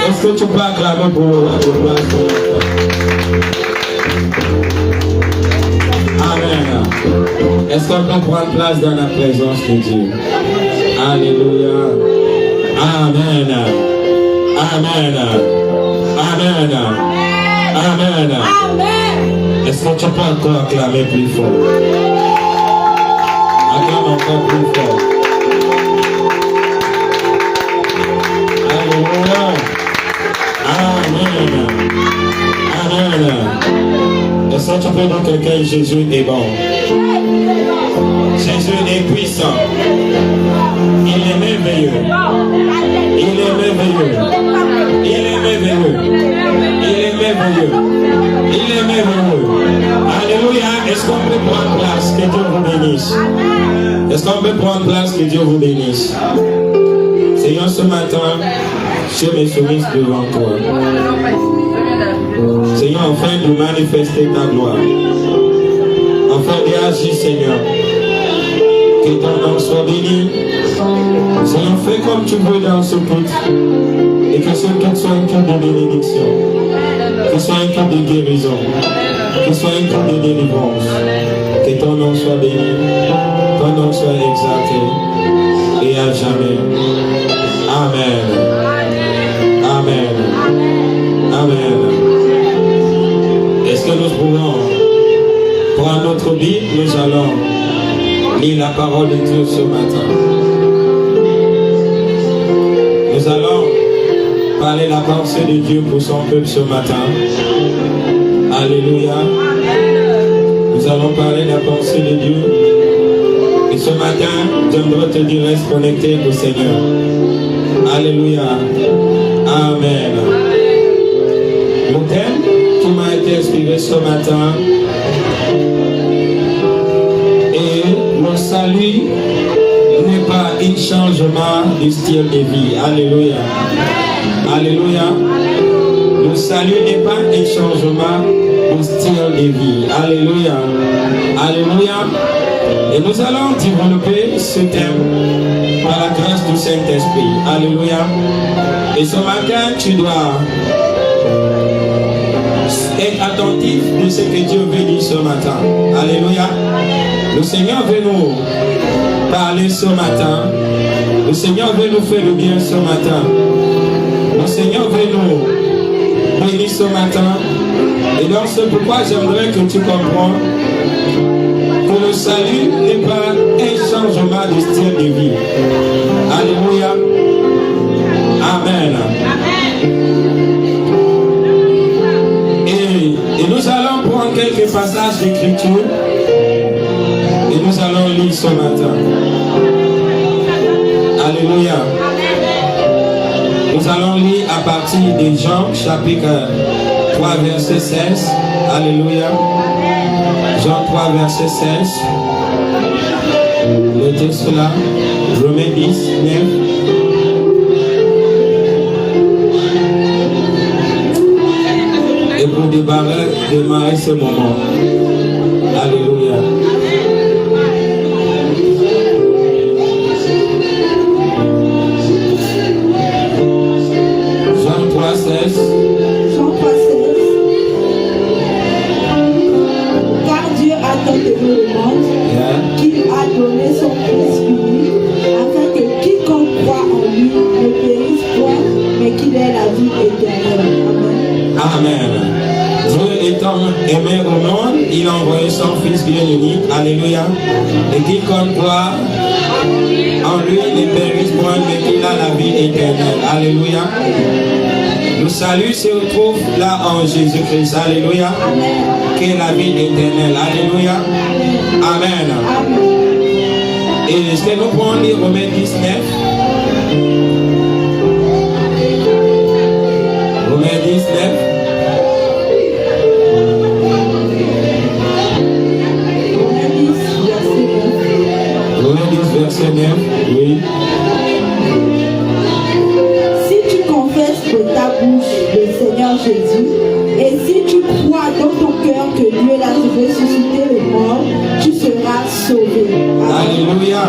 Est-ce que tu peux acclamer pour le Amen. Est-ce qu'on peut prendre place dans la présence de Dieu? Alléluia. Amen. Amen. Amen. Amen. Amen. Est-ce que tu peux encore acclamer plus fort? Acclame encore plus fort. Alléluia. Amen. Amen. Est-ce que tu peux dire quelqu'un, Jésus est bon? Jésus est puissant. Il est merveilleux. Il est merveilleux. Est-ce qu'on peut prendre place? Que Dieu vous bénisse. Est-ce qu'on peut prendre place? Que Dieu vous bénisse. Seigneur, ce matin, je me soumise devant toi. Seigneur, afin de manifester ta gloire. Afin d'agir, Seigneur. Que ton nom soit béni. Seigneur, fais comme tu veux dans ce culte. Et que ce culte soit un culte de bénédiction. Que ce soit un culte de guérison. Que ce soit un culte de délivrance. Que ton nom soit béni. Ton nom soit exalté. Et à jamais. Amen. Amen. Amen. Est-ce que nous pouvons prendre notre Bible? Nous allons lire la parole de Dieu ce matin. Nous allons parler la pensée de Dieu pour son peuple ce matin. Alléluia. Nous allons parler la pensée de Dieu. Et ce matin, j'aimerais te dire, reste connecté au Seigneur. Alléluia. Amen. Le thème qui m'a été inspiré ce matin est le salut n'est pas un changement du style de vie. Alléluia. Alléluia. Le salut n'est pas un changement du style de vie. Alléluia. Alléluia. Et nous allons développer ce thème par la grâce du Saint-Esprit. Alléluia. Et ce matin, tu dois être attentif de ce que Dieu veut dire ce matin. Alléluia. Le Seigneur veut nous parler ce matin. Le Seigneur veut nous faire le bien ce matin. Le Seigneur veut nous bénir ce matin. Et donc c'est pourquoi j'aimerais que tu comprennes que le salut n'est pas un changement de style de vie. Alléluia. Amen. Et nous allons prendre quelques passages d'écriture et nous allons lire ce matin. Alléluia. Nous allons lire à partir de Jean chapitre 3 verset 16. Alléluia. Jean 3 verset 16. Le texte là, Romains 10, 9. Et pour démarrer ce moment. Alléluia. Jean 3, 16. Jean 3, 16. Car Dieu a tant aimé le monde qu'il a donné son Fils unique, afin que quiconque croit en lui ne périsse point, mais qu'il ait la vie éternelle. Amen. Amen. Dieu étant aimé au monde, il a envoyé son Fils bien unique. Alléluia. Et quiconque croit en lui ne périsse point, mais qu'il a la vie éternelle. Alléluia. Le salut se retrouve là en Jésus-Christ. Alléluia. Qui est la vie éternelle. Alléluia. Amen. Et est-ce que nous pouvons lire Romains 19? Romains 19. Verset 9, oui. Si tu confesses de ta bouche le Seigneur Jésus, et si tu crois dans ton cœur que Dieu l'a ressuscité le mort, tu seras sauvé. Alléluia.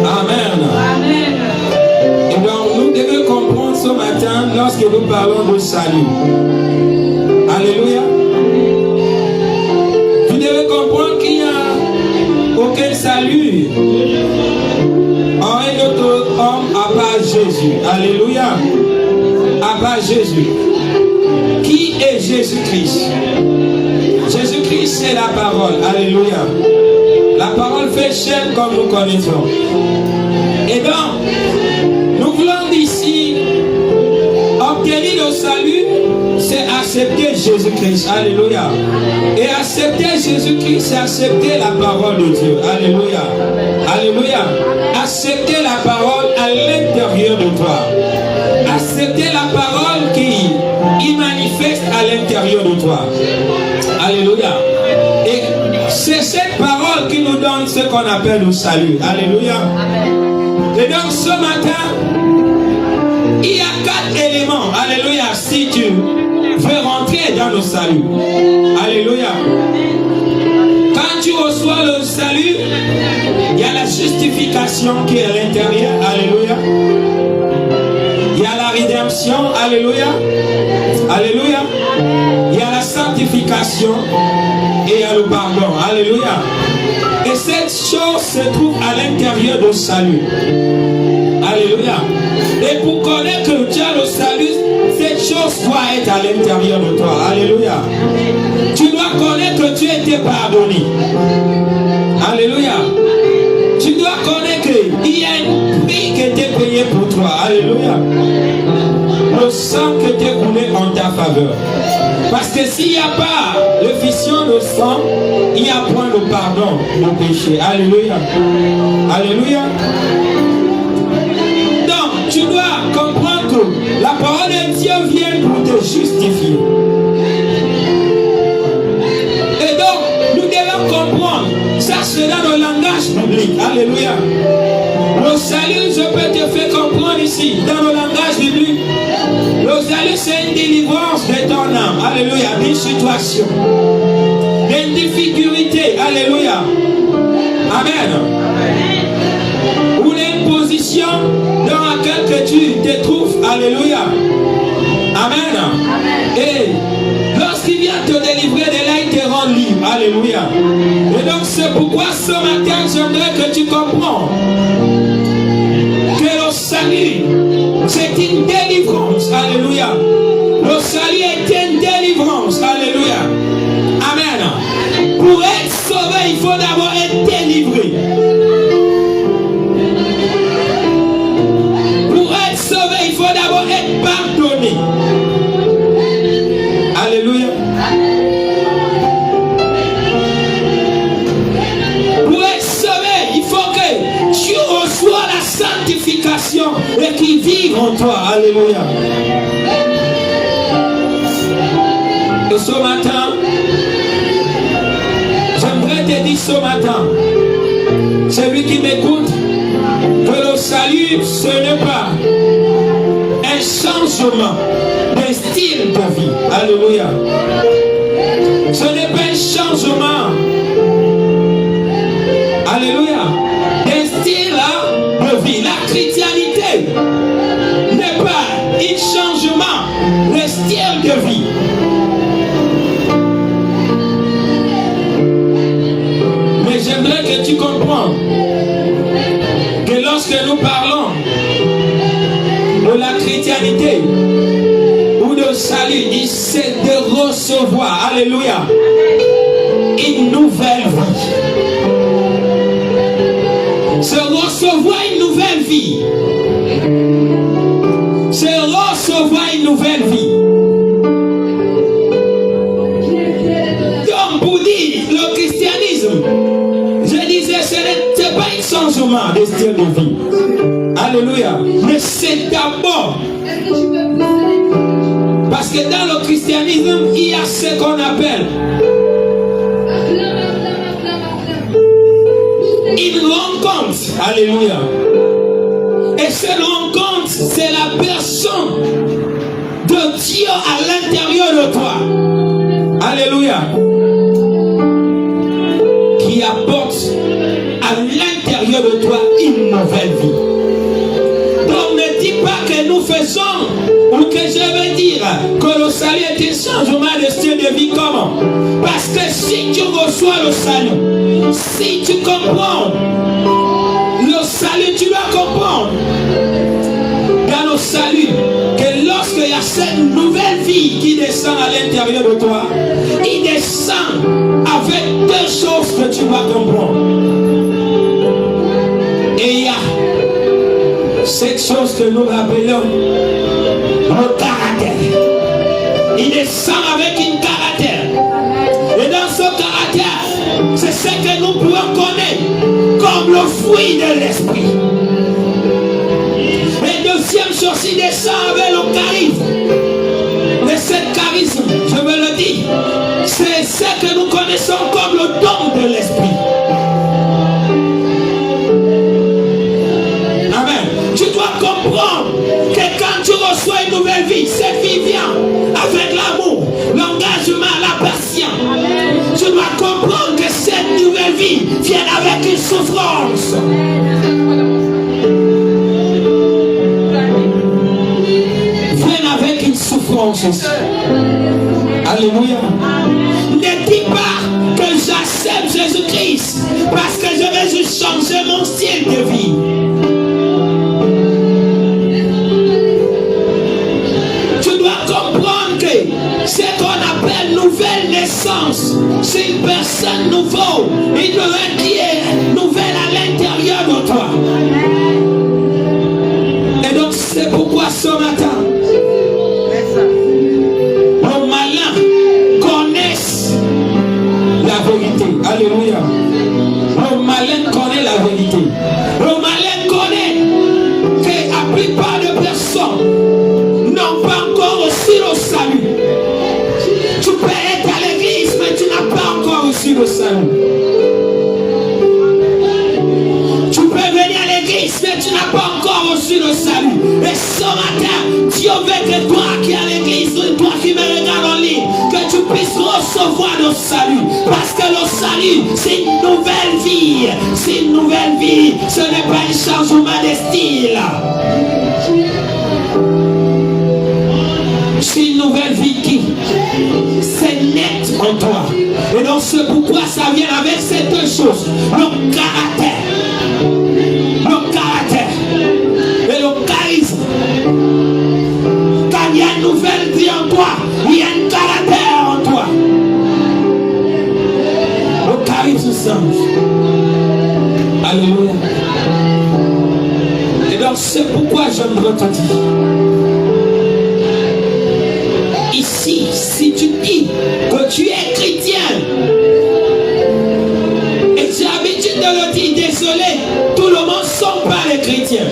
Amen. Amen. Et donc nous devons comprendre ce matin lorsque nous parlons de salut. Alléluia. Vous devez comprendre qu'il n'y a aucun salut en un autre homme à part Jésus. Alléluia. À part Jésus. Qui est Jésus-Christ? Jésus-Christ, c'est la parole. Alléluia. La parole fait chair comme nous connaissons. Et donc, nous voulons d'ici obtenir le salut, c'est accepter Jésus-Christ. Alléluia. Et accepter Jésus-Christ, c'est accepter la parole de Dieu. Alléluia. Alléluia. Accepter la parole à l'intérieur de toi. Accepter la parole qui manifeste à l'intérieur de toi. Alléluia. Et donne ce qu'on appelle le salut. Alléluia. Et donc ce matin, il y a 4 éléments. Alléluia. Si tu veux rentrer dans le salut. Alléluia. Quand tu reçois le salut, il y a la justification qui est à l'intérieur. Alléluia. Il y a la rédemption. Alléluia. Alléluia. Il y a la sanctification et il y a le pardon. Alléluia. Et cette chose se trouve à l'intérieur du salut. Alléluia. Et pour connaître que tu as le salut, cette chose doit être à l'intérieur de toi. Alléluia. Tu dois connaître que tu as été pardonné. Alléluia. Tu dois connaître qu'il y a un prix qui a été payé pour toi. Alléluia. Le sang qui a été coulé en ta faveur. Parce que s'il n'y a pas l'effusion de sang, il n'y a point de pardon de péché. Alléluia. Alléluia. Donc, tu dois comprendre que la parole de Dieu vient pour te justifier. Et donc, nous devons comprendre. Ça, c'est dans le langage biblique. Alléluia. Le salut, je peux te faire comprendre ici, dans le langage biblique. Le salut, c'est une délivrance de ton âme. Alléluia. D'une situation. D'une difficulté. Alléluia. Amen. Ou d'une position dans laquelle tu te trouves. Alléluia. Amen. Et lorsqu'il vient te délivrer de là, il te rend libre. Alléluia. Et donc c'est pourquoi ce matin, j'aimerais que tu comprends que le salut, c'est une délivrance. Alléluia. Le salut est une délivrance. Alléluia. Amen. Pour être sauvé, il faut d'abord être délivré. Pour être sauvé, il faut d'abord être pardonné. Alléluia. Pour être sauvé, il faut que tu reçois la sanctification et qu'il vive en toi. Alléluia. Et ce matin, j'aimerais te dire ce matin, celui qui m'écoute, que le salut, ce n'est pas un changement d'un style de vie. Alléluia. Ce n'est pas un changement. Alléluia. D'un style de vie. La chrétienté n'est pas un changement de style de vie. Mais j'aimerais que tu comprennes que lorsque nous parlons de la chrétienté ou de salut, c'est de recevoir, alléluia, une nouvelle vie. C'est recevoir une nouvelle vie. C'est recevoir une nouvelle vie. Comme pour dire le christianisme, je disais, ce n'est pas un changement de style de vie. Alléluia. Mais c'est d'abord, parce que dans le christianisme, il y a ce qu'on appelle une rencontre. Alléluia. Et cette rencontre, c'est la personne de Dieu à l'intérieur de toi. Alléluia. Qui apporte à l'intérieur de toi une nouvelle vie. Donc ne dis pas que nous faisons, ou que je veux dire que le salut est un changement de style de vie. Comment? Parce que si tu reçois le salut, si tu comprends le salut, tu dois comprendre dans le salut que lorsqu'il y a cette nouvelle vie qui descend à l'intérieur de toi, il descend avec deux choses que tu dois comprendre. Et il y a cette chose que nous appelons le caractère. Il descend avec un caractère. Et dans ce caractère, c'est ce que nous pouvons connaître comme le fruit de l'esprit. Et deuxième chose, il descend avec le charisme. Et ce charisme, je veux le dire, c'est ce que nous connaissons comme le don de l'esprit. souffrance aussi. Alléluia. Ne dis pas que j'accepte Jésus-Christ parce que je vais juste changer mon style de vie. Tu dois comprendre que ce qu'on appelle nouvelle naissance, c'est une personne nouvelle. Il devrait dire nouvelle à l'intérieur de toi. Et donc c'est pourquoi ce matin, nos malins connaissent la vérité. Alléluia. Nos malins connaissent la vérité. Nos malins connaissent que la plupart de personnes n'ont pas encore reçu le salut. Tu peux être à l'église, mais tu n'as pas encore reçu le salut. Tu peux venir à l'église, mais tu n'as pas encore reçu le salut. Et ce matin, Dieu veut que toi qui es à l'église, toi qui me regardes en ligne, que tu puisses recevoir le salut. Parce que le salut, c'est une nouvelle vie. C'est une nouvelle vie. Ce n'est pas un changement de style. C'est une nouvelle vie qui c'est net en toi. Et donc c'est pourquoi ça vient avec ces deux choses. Le caractère. Le caractère. Et le charisme. Quand il y a une nouvelle vie en toi, il y a un caractère en toi. Le charisme change. Alléluia. Et donc c'est pourquoi j'aimerais te dire. Ici, si tu dis que tu es chrétien, et j'ai l'habitude de le dire, désolé, tout le monde ne sont pas les chrétiens.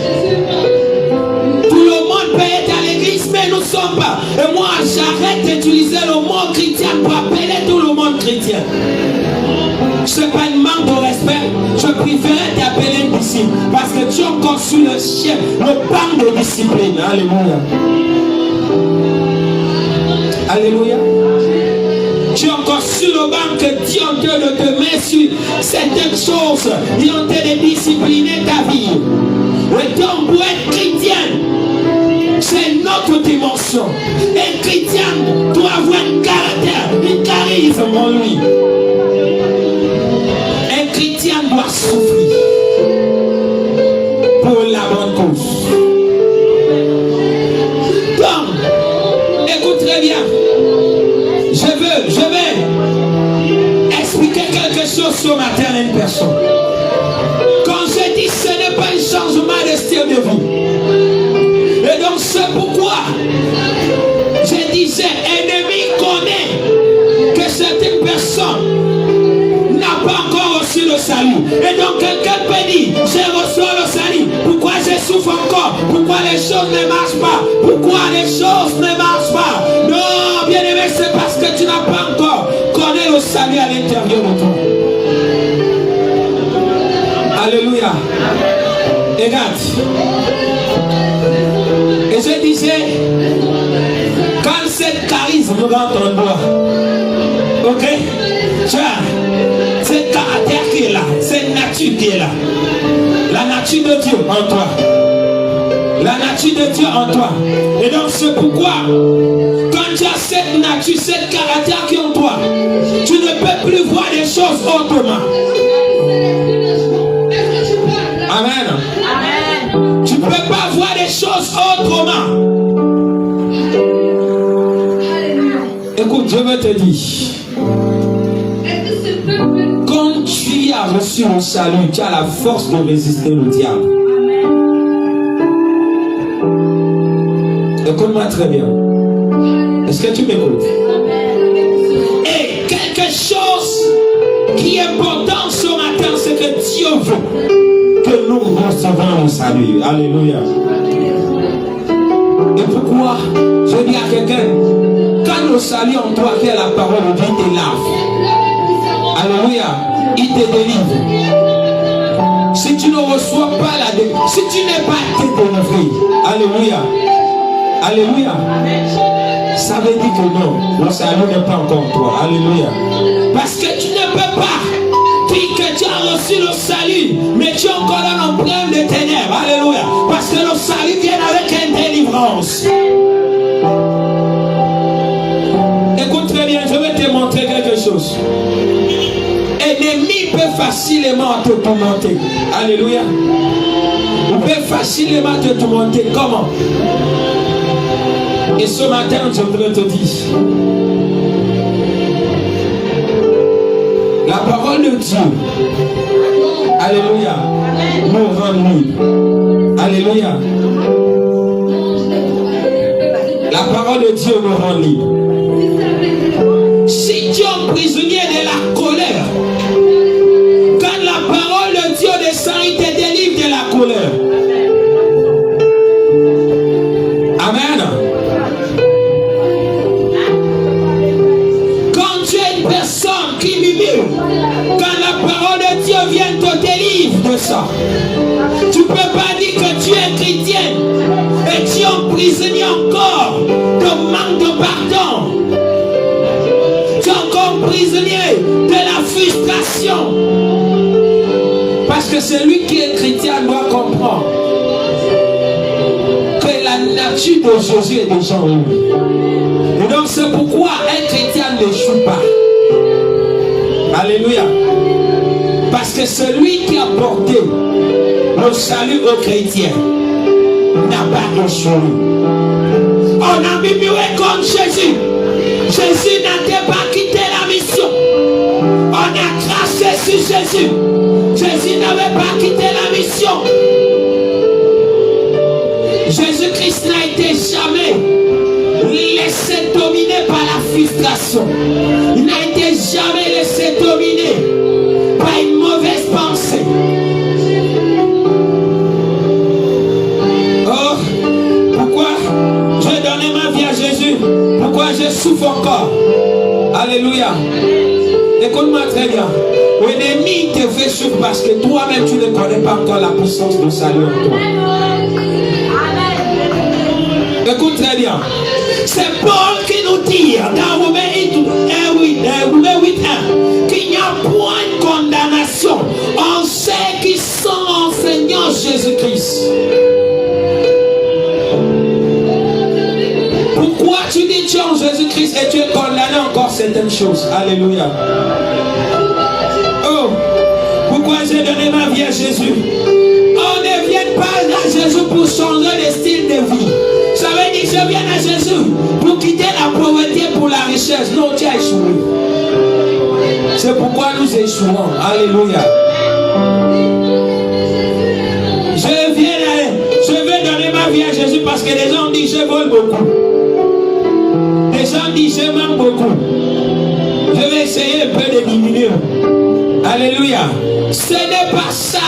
Tout le monde peut être à l'église, mais nous ne sommes pas. Et moi, j'arrête d'utiliser le mot chrétien pour appeler tout le monde chrétien. Ce n'est pas une manque de respect. Je préfère t'appeler un disciple. Parce que tu es encore sur le chef, le banc de discipline. Alléluia. Alléluia. Tu es encore sur le banc que Dieu est en train de te mettre sur certaines choses. Dieu est en train de discipliner ta vie. Et donc pour être chrétien, c'est une autre dimension. Un chrétien doit avoir un caractère, un charisme en lui. Un chrétien doit souffrir pour la bonne cause. Donc, écoute très bien. Je vais expliquer quelque chose ce matin à une personne. Quand je dis ce n'est pas un changement de style de vie. Et donc c'est pourquoi je disais, ennemi connaît que certaines personnes n'ont pas encore reçu le salut. Et donc quelqu'un peut dire, j'ai reçu le salut. Pourquoi je souffre encore? Pourquoi les choses ne marchent pas? Pourquoi les choses ne marchent pas? Non, bien aimé, c'est parce que tu n'as pas encore connu le salut à l'intérieur de toi. Alléluia. Regarde. Et je disais, quand cette charisme rentre en toi, ok, tu as ce caractère qui est là, cette nature qui est là, la nature de Dieu en toi, la nature de Dieu en toi. Et donc c'est pourquoi, quand tu as cette nature, cette caractère qui est en toi, tu ne peux plus voir les choses autrement. Amen. Amen. Tu ne peux pas voir les choses autrement. Écoute, je veux te dire, quand tu as reçu le salut, tu as la force de résister le diable. Écoute-moi très bien. Est-ce que tu m'écoutes? Et quelque chose qui est important ce matin, c'est que Dieu veut que nous recevons le salut. Alléluia. Et pourquoi? Je dis à quelqu'un, quand le salut en toi, qui est la parole de Dieu, te lave. Alléluia. Il te délivre. Si tu ne reçois pas la délivrance, si tu n'es pas délivré, alléluia. Alléluia. Ça veut dire que non, le salut n'est pas encore en toi. Alléluia. Parce que tu ne peux pas dire que tu as reçu le salut, mais tu es encore dans l'empreinte de ténèbres. Alléluia. Parce que le salut vient avec une délivrance. facilement te tourmenter. Alléluia. On peut facilement te tourmenter. Comment? Et ce matin, je voudrais te dire, la parole de Dieu, alléluia, nous rend libres. Alléluia. La parole de Dieu nous rend libres. Si tu es prisonnier de la colère, quand la parole de Dieu descend, il te délivre de la colère. Amen. Quand tu es une personne qui murmure, quand la parole de Dieu vient te délivre de ça, tu ne peux pas dire que tu es chrétien et tu es emprisonné encore de manque de pardon. Tu es encore prisonnier de la frustration. Parce que celui qui est chrétien doit comprendre que la nature de Jésus est déjà en lui. Et donc c'est pourquoi un chrétien n'échoue pas. Alléluia. Parce que celui qui a porté le salut aux chrétiens n'a pas échoué. On a murmuré contre Jésus. Jésus n'a pas quitté la mission. On a craché sur Jésus. Jésus n'avait pas quitté la mission. Jésus-Christ n'a été jamais laissé dominer par la frustration. Il n'a été jamais laissé dominer par une mauvaise pensée. Oh, pourquoi j'ai donné ma vie à Jésus? Pourquoi je souffre encore? Alléluia. Écoute-moi très bien. L'ennemi te fait souffrir parce que toi-même tu ne connais pas encore la puissance de salut en toi. Écoute très bien. C'est Paul qui nous dit dans Romains 8:1 qu'il n'y a point de condamnation en ceux qui sont en Seigneur Jésus-Christ. Pourquoi tu dis tu es en Jésus-Christ et tu es condamné encore certaines choses? Alléluia. Oh, pourquoi j'ai donné ma vie à Jésus? On ne vient pas à Jésus pour changer de style de vie. Ça veut dire que je viens à Jésus pour quitter la pauvreté pour la richesse. Non, tu as échoué. C'est pourquoi nous échouons. Alléluia. Je vais donner ma vie à Jésus parce que les gens disent je vole beaucoup. Les gens disent je manque beaucoup. Je vais essayer un peu de diminuer. Alléluia. Ce n'est pas ça.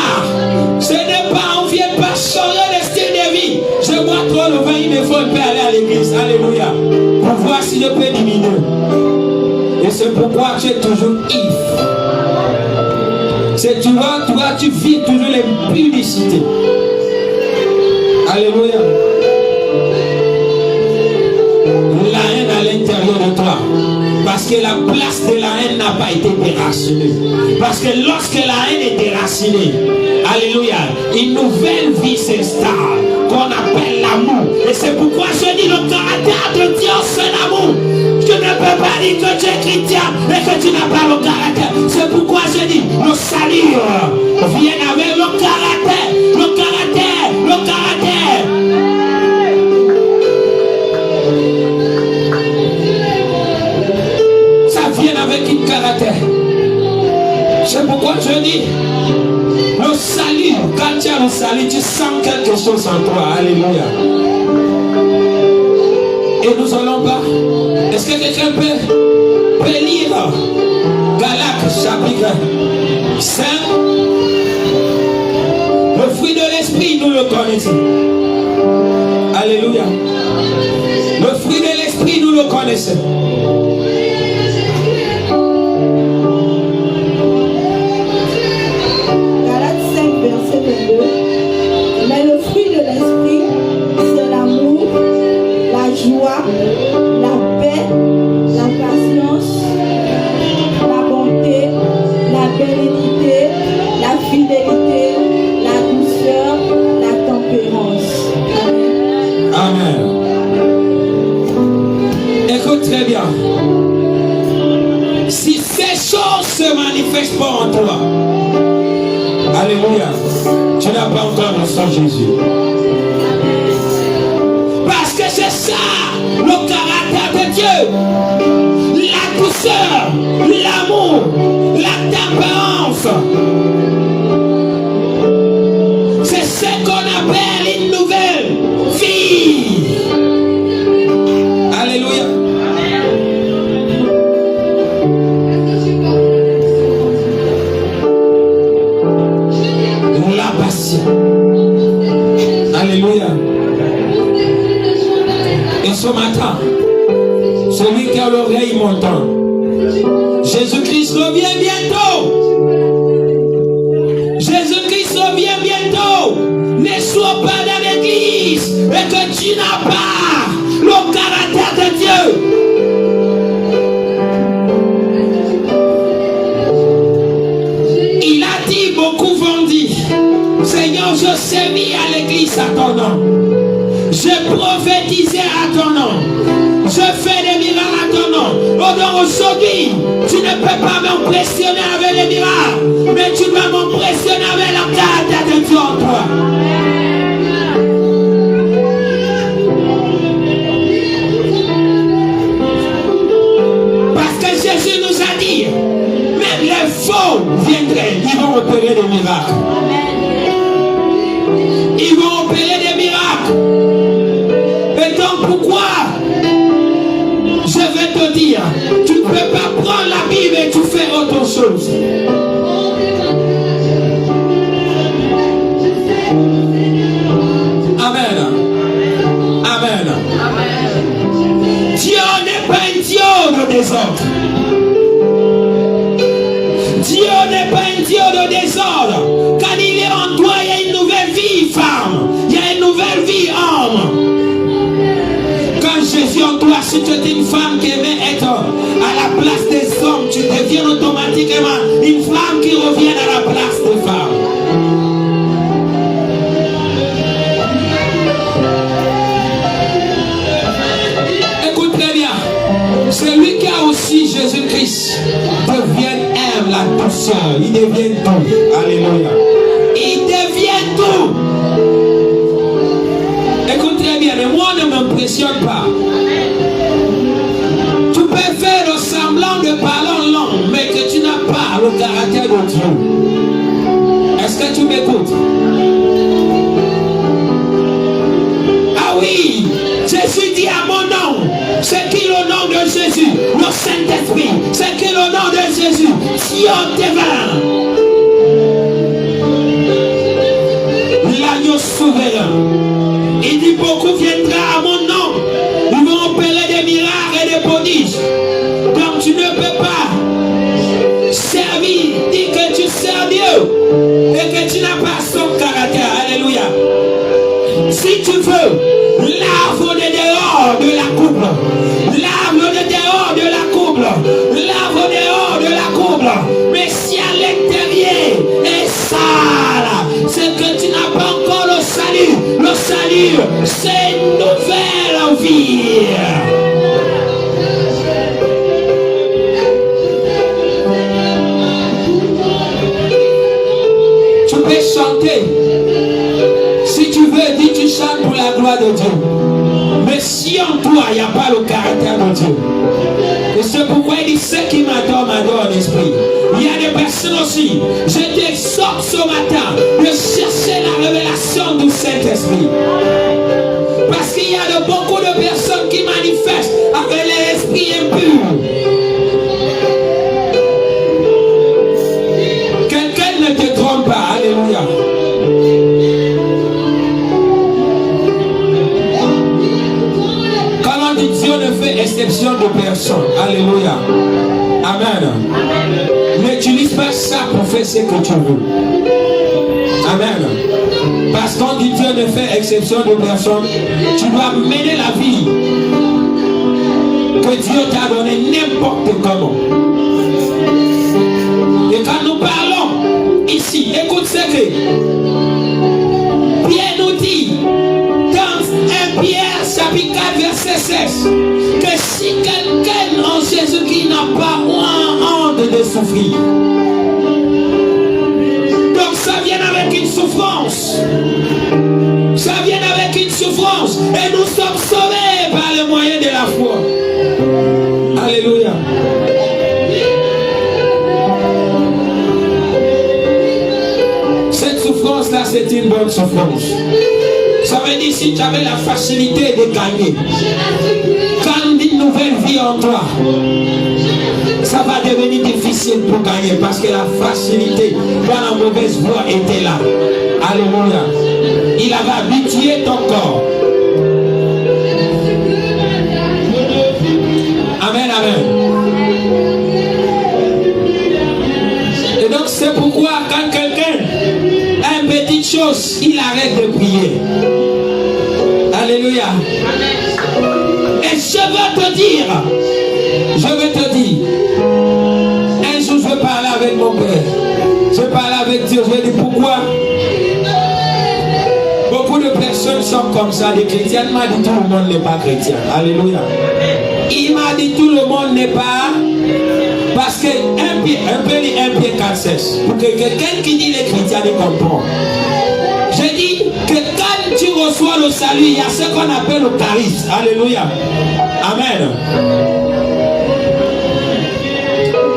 Ce n'est pas, on ne vient pas changer le style de vie. Je bois trop le vin, il me faut un peu aller à l'église. Alléluia. Pour voir si je peux diminuer. Et c'est pourquoi tu es toujours ivre. C'est tu vois, toi, tu vis toujours l'impudicité. Alléluia. La haine à l'intérieur de toi. Parce que la place de la haine n'a pas été déracinée. Parce que lorsque la haine est déracinée, alléluia, une nouvelle vie s'installe qu'on appelle l'amour. Et c'est pourquoi je dis le caractère de Dieu, c'est l'amour. Tu ne peux pas dire que tu es chrétien et que tu n'as pas le caractère. C'est pourquoi je dis le salut vient avec le caractère. Le caractère, le caractère. Avec un caractère. C'est pourquoi je dis le salut, quand tu as le salut, tu sens quelque chose en toi. Alléluia. Et nous allons pas. Est-ce que quelqu'un peut lire Galates chapitre 5? Le fruit de l'esprit, nous le connaissons. Alléluia. Le fruit de l'esprit, nous le connaissons. Mais le fruit de l'esprit, c'est l'amour, la joie, la paix, la patience, la bonté, la bénédiction, la fidélité, la douceur, la tempérance. Amen. Amen. Écoute très bien. Si ces choses se manifestent manifeste pas en toi. Alléluia. Tu n'as pas encore reçu Jésus. Parce que c'est ça le caractère de Dieu. La douceur, l'amour, la tempérance. C'est ce qu'on appelle une nouvelle vie. Alléluia. La passion. Alléluia. Et ce matin, celui qui a l'oreille m'entend. Jésus-Christ revient bientôt. Jésus-Christ revient bientôt. Ne sois pas dans l'église et que tu n'as pas le caractère de Dieu. Il a dit, beaucoup vont dire, Seigneur, je servis à l'église à ton nom. Je prophétisais à ton nom. Je fais des miracles à ton nom. Donc aujourd'hui, tu ne peux pas m'impressionner avec les miracles, mais tu vas m'impressionner avec le caractère de Dieu en toi. Parce que Jésus nous a dit, même les faux viendraient, ils vont opérer des miracles. Ils vont opérer des miracles. Et donc pourquoi? Je vais te dire, tu ne peux pas prendre la Bible et tu fais autre chose. Amen. Amen. Dieu n'est pas un Dieu de désordre. Dieu n'est pas un Dieu de désordre. Quand il est en toi, il y a une nouvelle vie, femme. Il y a une nouvelle vie, homme. Quand Jésus en toi, si tu es une femme qui aimait être à la place des hommes, tu deviens automatiquement une femme qui revient à la place des femmes. Écoute très bien. Celui qui a aussi Jésus-Christ aime la douceur. Il devient tout. Alléluia. Il devient tout. Écoute très bien, mais moi ne m'impressionne pas. Tu peux faire le semblant de parler en langue, mais que tu n'as pas le caractère de Dieu. Est-ce que tu m'écoutes? Ah oui, Jésus dit à mon nom. C'est qui le nom de Jésus? Le Saint-Esprit. C'est qui le nom de Jésus? Dieu divin. L'agneau souverain. Il dit beaucoup viendra à mon nom. Ils vont opérer des miracles et des prodiges. Donc tu ne peux pas servir, dire que tu sers Dieu et que tu n'as pas son caractère. Alléluia. Si tu veux, lave le dehors de la couple. Lave le dehors de la couple. Lave le dehors de la couple. Mais si à l'intérieur est sale, c'est que tu n'as pas encore le salut. Le salut, c'est une nouvelle vie. Tu peux chanter. Si tu veux, dis tu chantes pour la gloire de Dieu. Mais si en toi, il n'y a pas le caractère de Dieu. Et c'est pourquoi il dit, ceux qui m'adorent, m'adorent en esprit. Il y a des personnes aussi. Je t'exhorte ce matin de chercher la révélation du Saint-Esprit. Parce qu'il y a beaucoup de personnes qui manifestent avec l'esprit impur. Quelqu'un ne te trompe pas. Alléluia. Dieu ne fait exception de personne. Alléluia. Amen. N'utilise pas ça pour faire ce que tu veux. Amen. Parce qu'on dit Dieu ne fait exception de personne, tu dois mener la vie que Dieu t'a donné n'importe comment. Et quand nous parlons ici, écoute ce que Pierre nous dit dans 1 Pierre chapitre 4 verset 16 que si quelqu'un en Jésus qui n'a pas honte de de souffrir. Donc ça vient avec une souffrance. Ça vient avec une souffrance. Et nous sommes sauvés par le moyen de la foi. Alléluia. Cette souffrance-là, c'est une bonne souffrance. Ça veut dire si tu avais la facilité de gagner, quand une nouvelle vie en toi, ça va devenir difficile pour gagner parce que la facilité dans la mauvaise voie était là. Alléluia. Il avait habitué ton corps. Amen, amen. Et donc c'est pourquoi quand quelqu'un a une petite chose, il arrête de prier. Alléluia. Et je veux te dire, un jour je vais parler avec mon père, je vais parler avec Dieu, je vais dire pourquoi beaucoup de personnes sont comme ça, les chrétiens. Il m'a dit tout le monde n'est pas chrétien. Alléluia. Il m'a dit tout le monde n'est pas, parce que un pied casse. Pour que quelqu'un qui dit les chrétiens ne comprend. Je dis que quand tu reçois le salut, il y a ce qu'on appelle le charisme. Alléluia. Amen.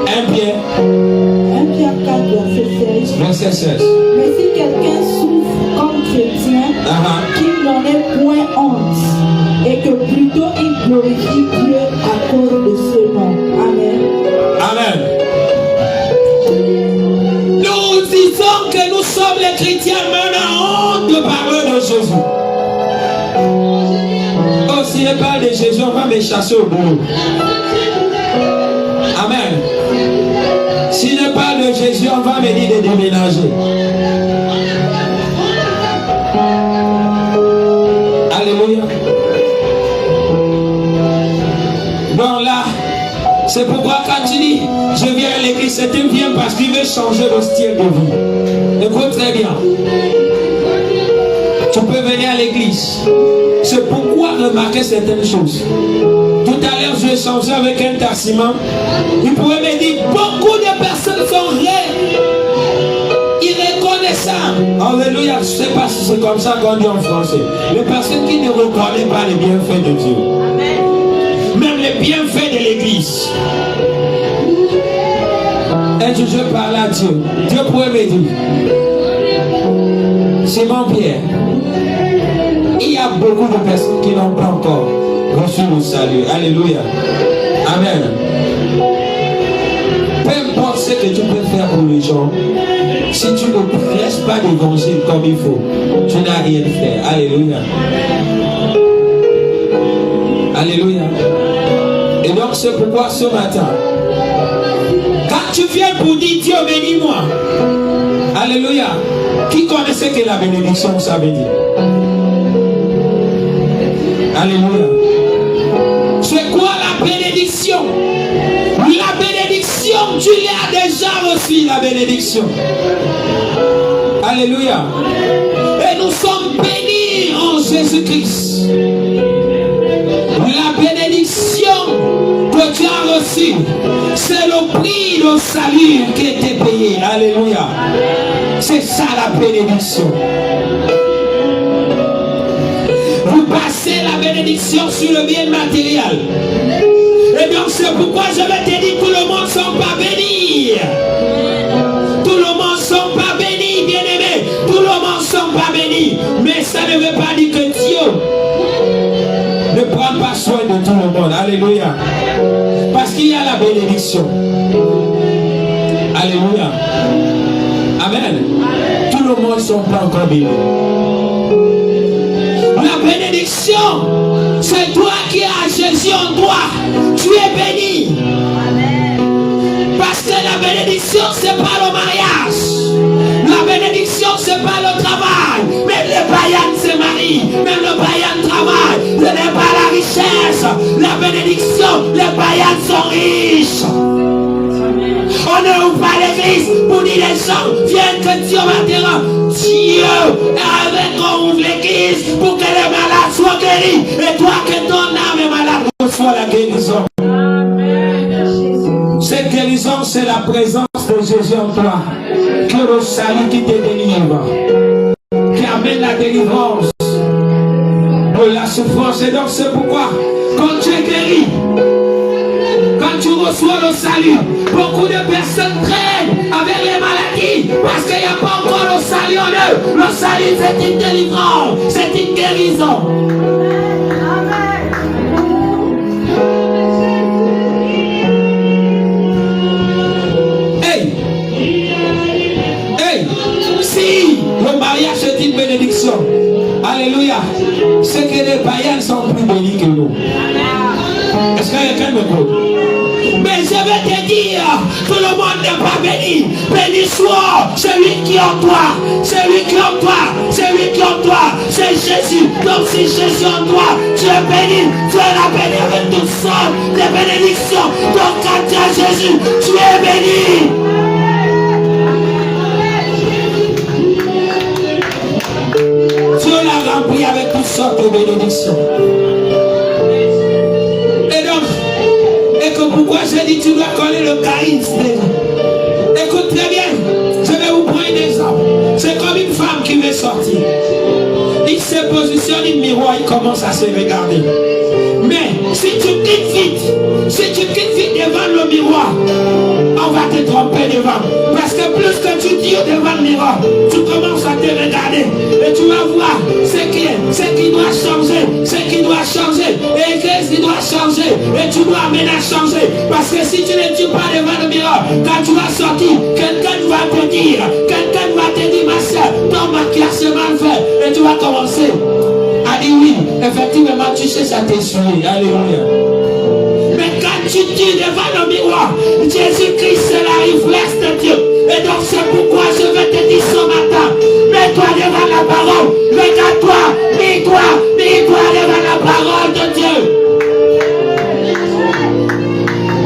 Un pied. 1 Pierre 4, verset 16. Mais si quelqu'un souffre comme chrétien, qu'il n'en ait point honte, et que plutôt il glorifie Dieu à cause de ce nom. Amen. Amen. Nous disons que nous sommes les chrétiens, mais on a honte de parler de Jésus. Oh, si je parle de Jésus, on va me chasser au boulot. Amen. Si je parle de Jésus, on va me dire de déménager. Alléluia. Donc là, c'est pourquoi quand tu dis je viens à l'église, c'est un bien parce qu'il veut changer le style de vie. Écoute très bien. Tu peux venir à l'église. C'est pourquoi remarquer certaines choses. Tout à l'heure, je échangeais avec un taximan. Il pouvait me dire beaucoup de personnes sont irreconnaissables. Alléluia. Je ne sais pas si c'est comme ça qu'on dit en français. Les personnes qui ne reconnaissent pas les bienfaits de Dieu. Même les bienfaits de l'église. Et je parle à Dieu. Dieu pourrait me dire, Simon Pierre, il y a beaucoup de personnes qui n'ont pas encore reçu le salut. Alléluia. Amen. Peu importe ce que tu peux faire pour les gens, si tu ne prêches pas l'évangile comme il faut, tu n'as rien fait. Alléluia. Alléluia. Et donc c'est pourquoi ce matin, quand tu viens pour dire Dieu bénis-moi, alléluia, qui connaissait que la bénédiction ça veut dire? Alléluia. C'est quoi la bénédiction? La bénédiction, tu l'as déjà reçu, la bénédiction. Alléluia. Et nous sommes bénis en Jésus-Christ. La bénédiction que tu as reçue, c'est le prix de salut qui était payé. Alléluia. C'est ça la bénédiction. Vous passez la bénédiction sur le bien matériel. Et donc c'est pourquoi je vais te dire, tout le monde ne sont pas bénis. Tout le monde ne sont pas bénis, bien-aimés. Tout le monde ne sont pas bénis. Mais ça ne veut pas dire que Dieu ne prend pas soin de tout le monde. Alléluia. Parce qu'il y a la bénédiction. Alléluia. Amen. Tout le monde ne sont pas encore bénis. La bénédiction, c'est toi qui as Jésus en toi. Tu es béni. Parce que la bénédiction, c'est pas le mariage. La bénédiction, c'est pas le travail. Même les païens se marient. Même le païen travaille. Ce n'est pas la richesse. La bénédiction, les païens sont riches. On ne ouvre pas l'église pour dire les gens viennent que Dieu va te rendre. Dieu est avec qu'on ouvre l'église pour que les malades soient guéris. Et toi que ton âme est malade, reçois la guérison. Cette guérison c'est la présence de Jésus en toi, que le salut qui te délivre, qui amène la délivrance de la souffrance. Et donc c'est pourquoi, quand tu es guéri, quand tu reçois le salut, beaucoup de personnes traînent avec les maladies parce qu'il n'y a pas encore le salut en eux. Le salut, c'est une délivrance, c'est une guérison. Si le mariage est une bénédiction, alléluia, c'est que les païens sont plus bénis que nous. Est-ce qu'il y a quelqu'un de vous? Mais je vais te dire, tout le monde n'est pas béni. Béni soit celui qui est en toi, celui qui est en toi, celui qui est en toi, c'est Jésus. Donc si Jésus en toi, tu es béni, tu es la béni avec toutes sortes de bénédictions. Donc quand tu as Jésus, tu es béni. Dieu l'a rempli avec toutes sortes de bénédictions. Et que pourquoi j'ai dit tu dois connaître le charisme. Écoute très bien, je vais vous prendre un exemple. C'est comme une femme qui veut sortir. Il se positionne une miroir, il commence à se regarder. Mais si tu quittes vite devant le miroir, on va te tromper devant. Parce que plus que tu dis devant le miroir, tu commences à te regarder. Et tu vas voir ce qui doit changer, ce qui doit changer. Et qu'est-ce qui doit changer. Et tu dois amener à changer. Parce que si tu ne dis pas devant le miroir, quand tu vas sortir, quelqu'un va te dire, ma soeur, ton maquillage est mal fait. Et tu vas commencer à dire oui, effectivement, tu cherches à t'essuyer. Alléluia. Mais quand tu dis devant le miroir, Jésus-Christ c'est la réflexe de Dieu. Et donc c'est pourquoi je vais te dire ce matin, mets-toi devant la parole, regarde-toi, mets-toi devant la parole de Dieu.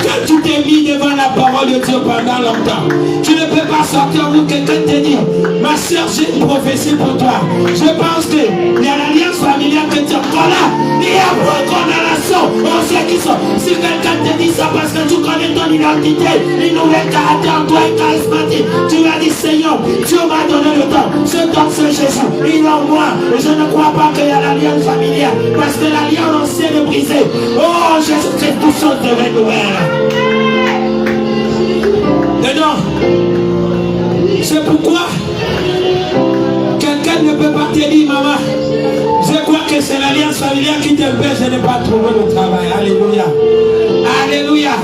Quand tu t'es mis devant la parole de Dieu pendant longtemps, tu ne peux pas sortir où quelqu'un te dit, ma soeur, j'ai une prophétie pour toi. Je pense qu'il y a l'alliance familiale que tu as encore là. Il y a beaucoup de nations, on sait qui sont. Si quelqu'un te dit ça parce que tu connais ton identité, une nouvelle caractère en toi est charismatique, tu vas dire Seigneur, Dieu m'a donné le temps. Ce temps c'est Jésus, il est en moi. Et je ne crois pas qu'il y a l'alliance familiale. Parce que l'alliance ancienne est brisée. Oh Jésus-Christ, tout ça devait nouvelle. Et non, c'est pourquoi quelqu'un ne peut pas te dire, maman, je crois que c'est l'alliance familiale qui t'empêche de ne pas trouver le travail. Alléluia. Alléluia.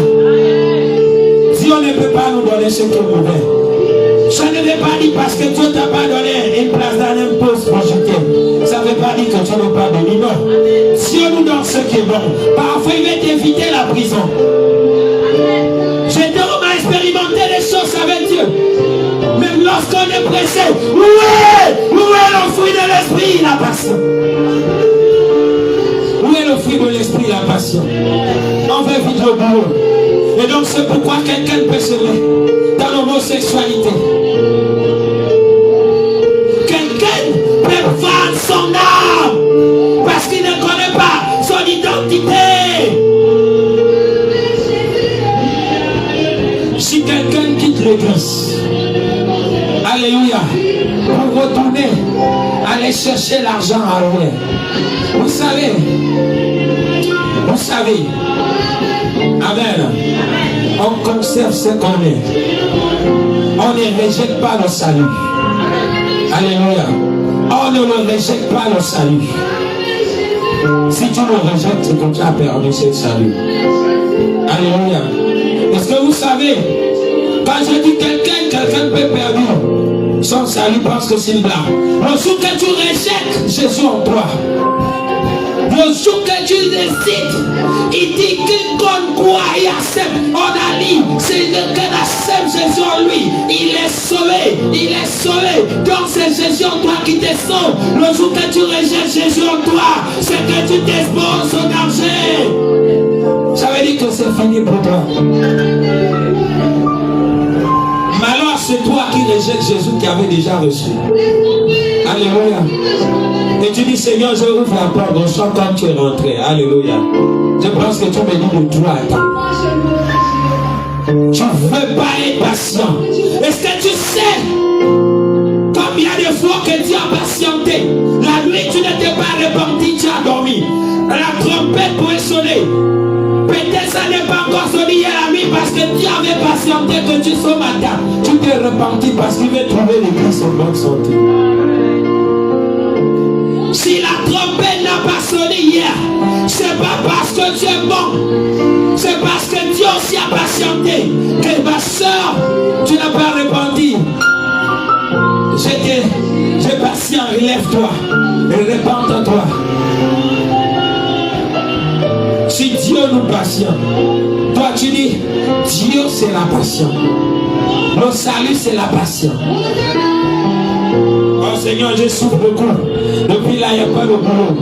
Dieu ne peut pas nous donner ce qu'il nous veut. Ça ne veut pas dire parce que Dieu t'a pas donné une place dans un poste projeté. Ça ne veut pas dire que tu n'es pas béni. Non. Dieu nous donne ce qui est bon. Parfois, il va t'éviter la prison. J'ai donc expérimenté des choses avec Dieu. Même lorsqu'on est pressé, où est le fruit de l'esprit, la passion? Où est le fruit de l'esprit, la passion? On veut vite le boulot. Et donc c'est pourquoi quelqu'un peut se mettre dans l'homosexualité. Quelqu'un peut vendre son âme parce qu'il ne connaît pas son identité. Si quelqu'un quitte l'église, alléluia, pour retourner, aller chercher l'argent à loin. Vous savez, amen, on conserve ce qu'on est. On ne rejette pas le salut. Alléluia. On ne le rejette pas le salut. Si tu le rejettes, c'est que tu as perdu ce salut. Alléluia. Est-ce que vous savez, quand je dis quelqu'un peut perdre son salut parce que c'est une blague. Le jour que tu rejettes Jésus en toi, le jour que tu décides, il dit quiconque croit et accepte, on a dit, c'est quelqu'un accepte Jésus en lui, il est sauvé. Donc c'est Jésus en toi qui te sauve. Le jour que tu rejettes Jésus en toi, c'est que tu t'exposes au danger. Ça veut dire que c'est fini pour toi. Malheur, c'est toi qui rejettes Jésus qui avait déjà reçu. Alléluia. Et tu dis, Seigneur, je ouvre la porte, on chante quand tu es rentré. Alléluia. Je pense que tu me dis de toi. Tu ne veux pas être patient. Est-ce que tu sais combien de fois que tu as patienté? La nuit, tu n'étais pas repenti, tu as dormi. La trompette pourrait sonner. Peut-être ça n'est pas encore sonné hier la nuit parce que tu avais patienté que tu sois matin. Tu t'es repenti parce qu'il veut trouver l'église en bonne santé. Si la trompette n'a pas sonné hier, c'est pas parce que tu es bon, c'est parce que Dieu aussi a patienté. Que ma soeur, tu n'as pas repenti. J'ai patient, relève-toi et repente-toi. Si Dieu nous patient, toi tu dis, Dieu c'est la patience. Le salut c'est la patience. Oh Seigneur, je souffre beaucoup. Depuis là, il n'y a pas de boulot.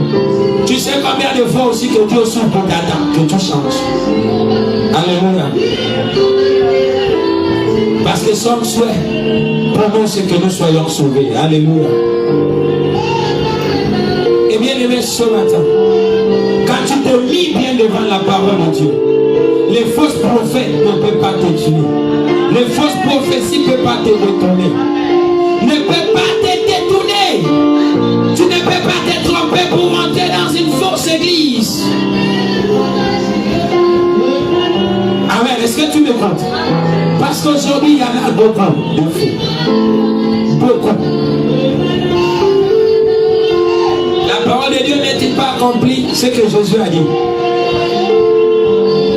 Tu sais combien de fois aussi que Dieu souffre pour t'attendre, que tu changes. Alléluia. Parce que son souhait pour nous, c'est que nous soyons sauvés. Alléluia. Et bien aimé ce matin, quand tu te mis bien devant la parole de Dieu, les fausses prophètes ne peuvent pas te tuer. Les fausses prophéties ne peuvent pas te retourner. Ne peuvent pas te détourner. Tu ne peux pas te tromper pour rentrer dans une fausse église. Amen. Est-ce que tu me comptes? Parce qu'aujourd'hui, il y en a beaucoup de faux. Beaucoup. La parole de Dieu n'est-il pas accomplie? Ce que Jésus a dit.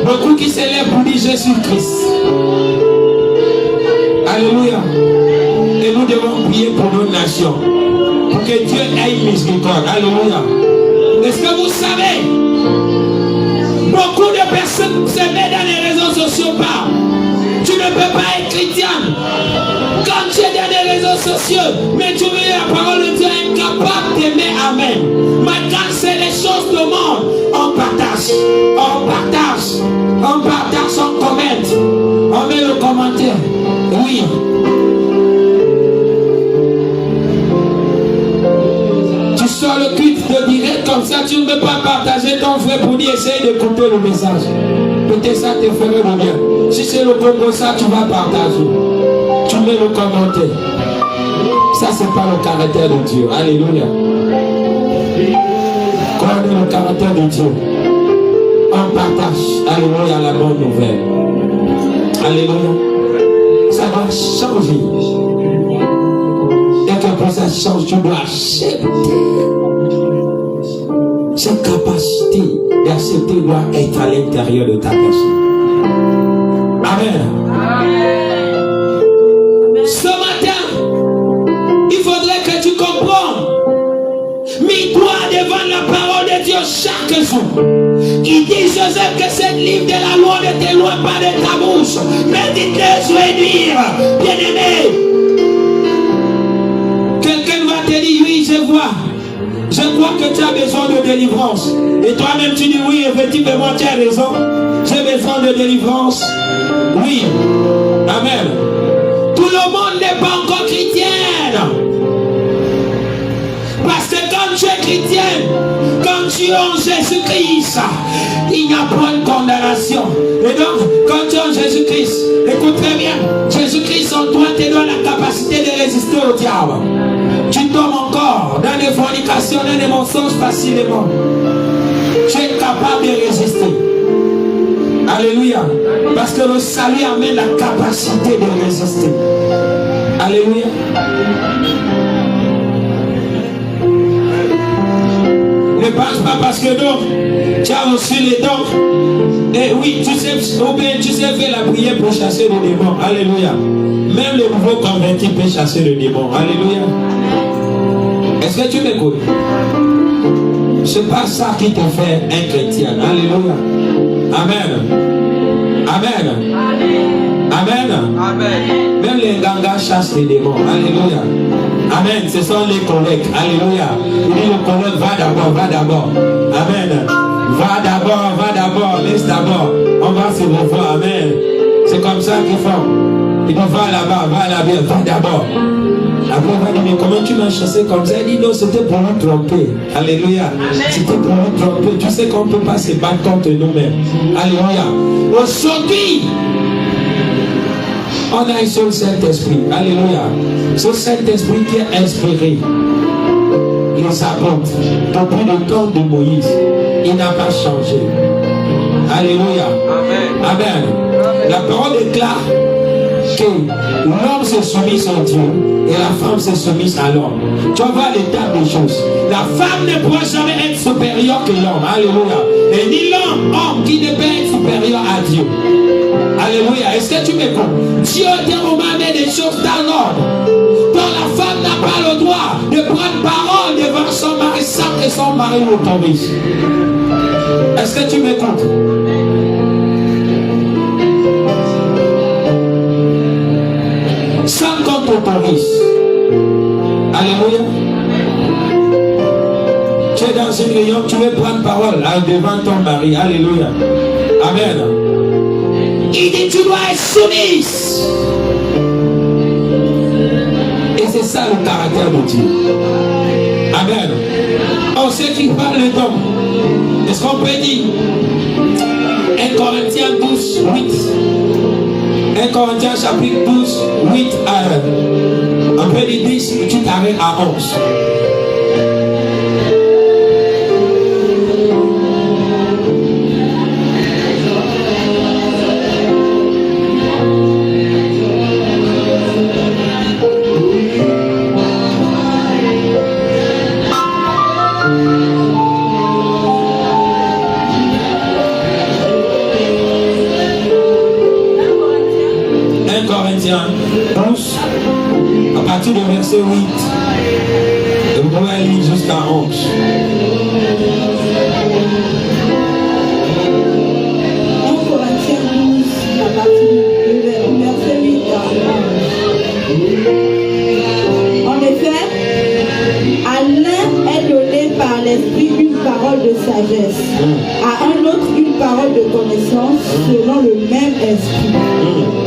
Beaucoup qui s'élèvent pour dire Jésus-Christ. Alléluia. Et nous devons prier pour nos nations. Pour que Dieu ait miséricorde. Alléluia. Est-ce que vous savez? Beaucoup de personnes se mettent dans les réseaux sociaux par. Tu ne peux pas être chrétien. Quand tu es dans les réseaux sociaux, mais tu veux la parole de Dieu incapable d'aimer. Amen. Mais quand c'est les choses du monde, on partage. On partage. On partage, on commente. On met le commentaire. Oui. Tu sors le culte de direct comme ça, tu ne peux pas partager ton frère pour dire essaye d'écouter le message. Peut-être ça te ferait du bien. Si c'est le comme ça, tu vas partager. Tu mets le commentaire. Ça, c'est pas le caractère de Dieu. Alléluia. Connais le caractère de Dieu. On partage. Alléluia, la bonne nouvelle. Alléluia. Ça va changer. Et que pour ça change, tu dois accepter. Cette capacité d'accepter doit être à l'intérieur de ta personne. Amen. Ce matin, il faudrait que tu comprennes. Mets-toi devant la parole de Dieu chaque jour. Il dit Joseph que ce livre de la loi ne t'éloigne pas de ta bouche. Médite-le jour et nuit. Bien-aimé. Quelqu'un va te dire oui, je vois. Je crois que tu as besoin de délivrance. Et toi-même tu dis oui, effectivement tu as raison. J'ai besoin de délivrance. Oui. Amen. Tout le monde n'est pas encore chrétien. Parce que quand tu es chrétien, quand tu es en Jésus-Christ, il n'y a pas de condamnation. Et donc, quand tu es en Jésus-Christ, écoute très bien, Jésus-Christ en toi te donne la capacité de résister au diable. Tu tombes encore dans des fornications, dans des mensonges facilement. Tu es capable de résister. Alléluia. Parce que le salut amène la capacité de résister. Alléluia. Ne pense pas parce que donc tu as reçu les dons. Et oui, tu sais faire la prière pour chasser le démon. Alléluia. Même le nouveau converti peut chasser le démon. Alléluia. Est-ce que tu m'écoutes? C'est pas ça qui te fait un chrétien. Alléluia. Amen. Amen. Amen. Amen. Même les gangas chassent les démons. Alléluia. Amen. Ce sont les collègues. Alléluia. Il dit le collègue va d'abord, va d'abord. Amen. Va d'abord, laisse d'abord. On va se revoir. Amen. C'est comme ça qu'ils font. Il dit va là-bas, va d'abord. Après, on va dire, mais comment tu m'as chassé comme ça? Il dit non, c'était pour nous tromper. Alléluia. C'était pour nous tromper. Tu sais qu'on ne peut pas se battre contre nous-mêmes. Alléluia. Aujourd'hui, On a un seul Saint-Esprit. Alléluia. Ce Saint-Esprit qui est inspiré. Les apôtres, depuis le temps de Moïse, il n'a pas changé. Alléluia. Amen. Amen. La parole déclare que l'homme se soumise à Dieu et la femme se soumise à l'homme. Tu vas voir l'état des choses. La femme ne pourra jamais être supérieure que l'homme. Alléluia. Et ni l'homme qui ne peut être supérieur à Dieu. Alléluia. Est-ce que tu m'écoutes? Dieu met des choses dans l'ordre. Donc la femme n'a pas le droit de prendre parole devant son mari sans que son mari l'autorise. Est-ce que tu m'écoutes? Sans qu'on t'autorise. Alléluia. Tu es dans une réunion, tu veux prendre parole devant ton mari. Alléluia. Amen. Il dit tu dois être soumise. Et c'est ça le caractère de Dieu. Amen. On sait qu'il parle d'homme. Est-ce qu'on peut dire 1 Corinthiens 12, 8. 1 Corinthiens chapitre 12, 8 à 1. On peut dire 10, tu t'arrêtes à 11. À partir du verset 8, et vous pouvez aller jusqu'à 11. 1 Corinthiens 12, à partir du verset 8 à 11. En effet, à l'un est donné par l'Esprit une parole de sagesse, à un autre une parole de connaissance selon le même Esprit,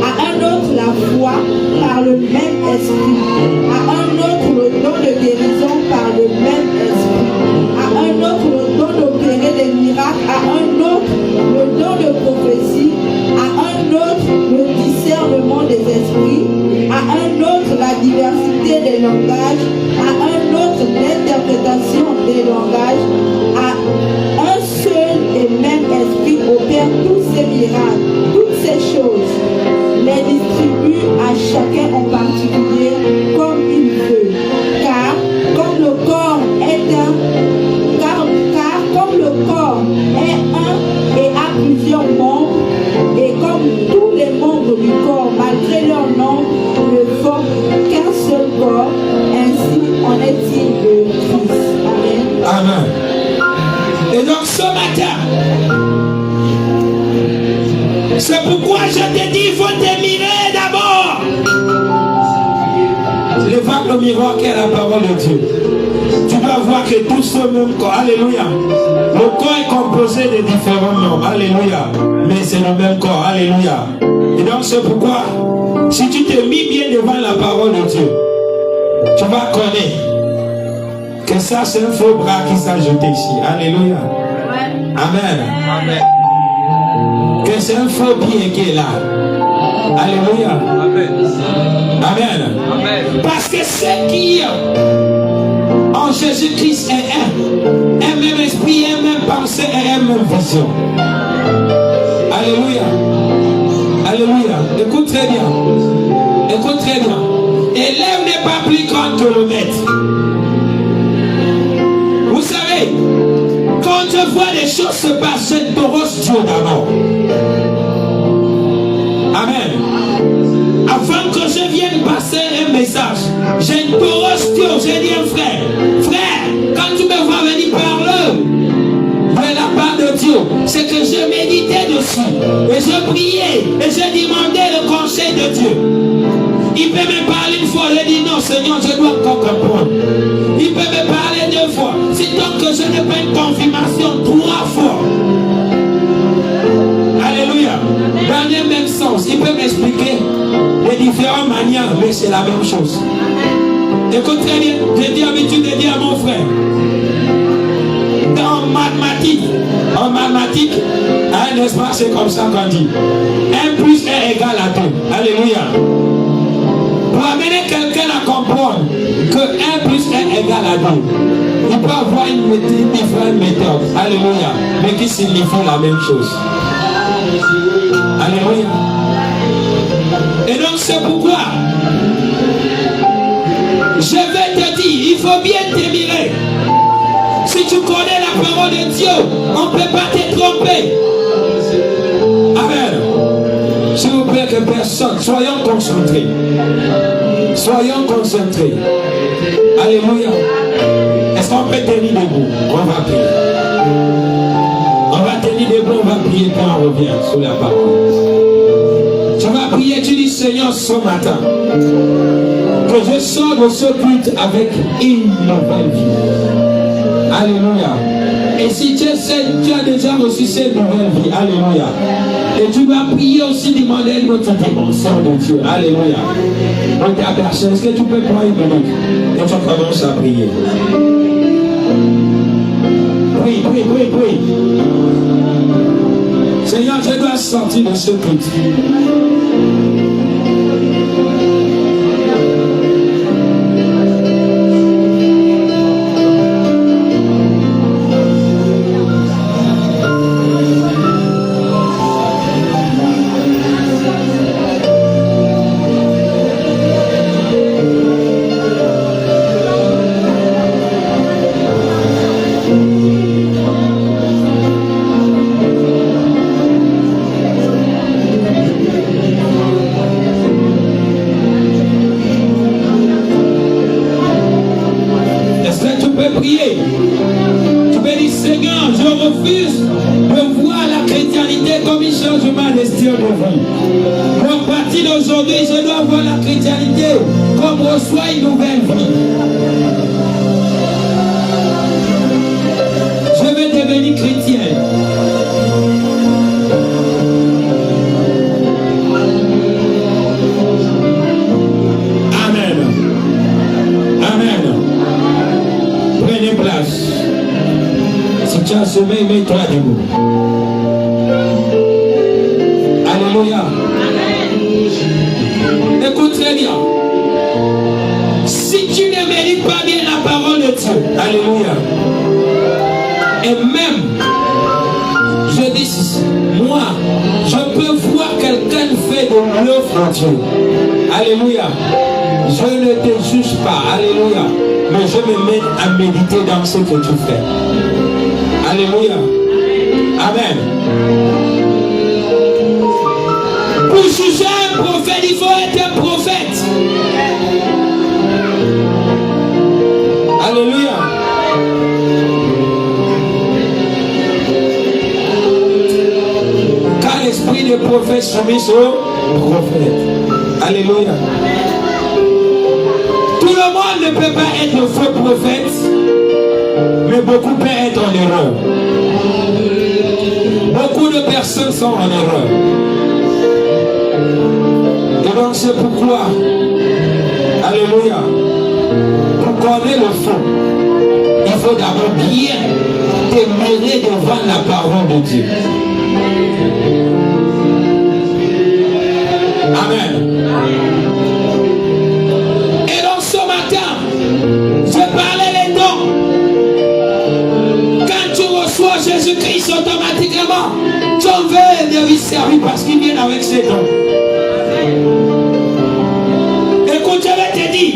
à un autre la foi par le même Esprit, à un autre le don de guérison par le même Esprit, à un autre le don d'opérer des miracles, à un autre le don de prophétie, à un autre le discernement des esprits, à un autre la diversité des langages, à un autre l'interprétation des langages, à un seul et même Esprit opère tous ces miracles, toutes ces choses, les distribue à chacun en particulier comme il veut, car comme le corps est un et a plusieurs membres, et comme tous les membres du corps, malgré leur nombre, ne forment qu'un seul corps, ainsi en est-il de Christ. Amen. Amen. Et donc ce matin, c'est pourquoi je te dis, il faut t'émirer d'abord. Je vois le miroir qui est la parole de Dieu. Tu dois voir que tout ce même corps, alléluia. Le corps est composé de différents membres, alléluia. Mais c'est le même corps, alléluia. Et donc c'est pourquoi, si tu te mis bien devant la parole de Dieu, tu vas connaître que ça c'est un faux bras qui s'est jeté ici, alléluia. Amen. Amen. Que c'est un faux pied qui est là. Alléluia. Amen. Amen. Amen. Parce que ce qui en Jésus-Christ est un même esprit, un même pensée et une même vision. Alléluia. Alléluia. Écoute très bien. Écoute très bien. Élève n'est pas plus grand que le maître. Vous savez, quand je vois les choses se passer, je t'ose Dieu d'abord. Amen. Avant que je vienne passer un message, j'interroge Dieu, j'ai dit un frère, quand tu me vois venir parler de la part de Dieu, c'est que je méditais dessus, et je priais, et je demandais le conseil de Dieu. Il peut me parler une fois, je dis non Seigneur, je dois encore comprendre. Il peut me parler deux fois, si donc que je n'ai pas une confirmation 3 fois. Alléluia. Dans le même sens, il peut m'expliquer les différentes manières, mais c'est la même chose. Écoute très bien, j'ai dit l'habitude de dire à mon frère, dans En mathématiques, hein, n'est-ce pas, c'est comme ça qu'on dit. 1 plus 1 égale à 2. Alléluia. Pour amener quelqu'un à comprendre que 1 plus 1 égale à 2, il peut avoir une différente méthode. Alléluia. Mais qui signifie la même chose. Alléluia. Et donc c'est pourquoi je vais te dire, il faut bien t'émirer. Si tu connais la parole de Dieu, on ne peut pas te tromper. Amen. S'il vous plaît, que personne, soyons concentrés. Soyons concentrés. Alléluia. Est-ce qu'on peut tenir debout? On va prier. On va tenir debout, on va prier quand on revient sur la parole. Tu vas prier, tu dis Seigneur ce matin, que je sors de ce culte avec une nouvelle vie. Alléluia. Et si tu as déjà reçu cette nouvelle vie, alléluia. Et tu vas prier aussi, demander notre dimension de Dieu. Alléluia. Donc ta personne, est-ce que tu peux prendre une minute et tu commences à prier? Prie. Seigneur, je dois sortir de ce culte. Mets-toi debout. Alléluia. Écoute très bien. Si tu ne mérites pas bien la parole de Dieu, alléluia. Et même, je dis, moi, je peux voir quelqu'un faire de l'œuvre à Dieu. Alléluia. Je ne te juge pas, alléluia. Mais je me mets à méditer dans ce que tu fais. Alléluia. Amen. Pour juger un prophète, il faut être un prophète. Alléluia. Car l'esprit de prophète soumis au prophète. Alléluia. Tout le monde ne peut pas être le faux prophète. Mais beaucoup peuvent être en erreur. Beaucoup de personnes sont en erreur. Et donc c'est pourquoi, alléluia, pour connaître le fond, il faut d'abord bien demeurer devant la parole de Dieu. Amen. Et donc ce matin, je parlais les dons. Jésus-Christ, automatiquement, tu en veux de lui servir parce qu'il vient avec ses dons. Écoute, je vais te dire,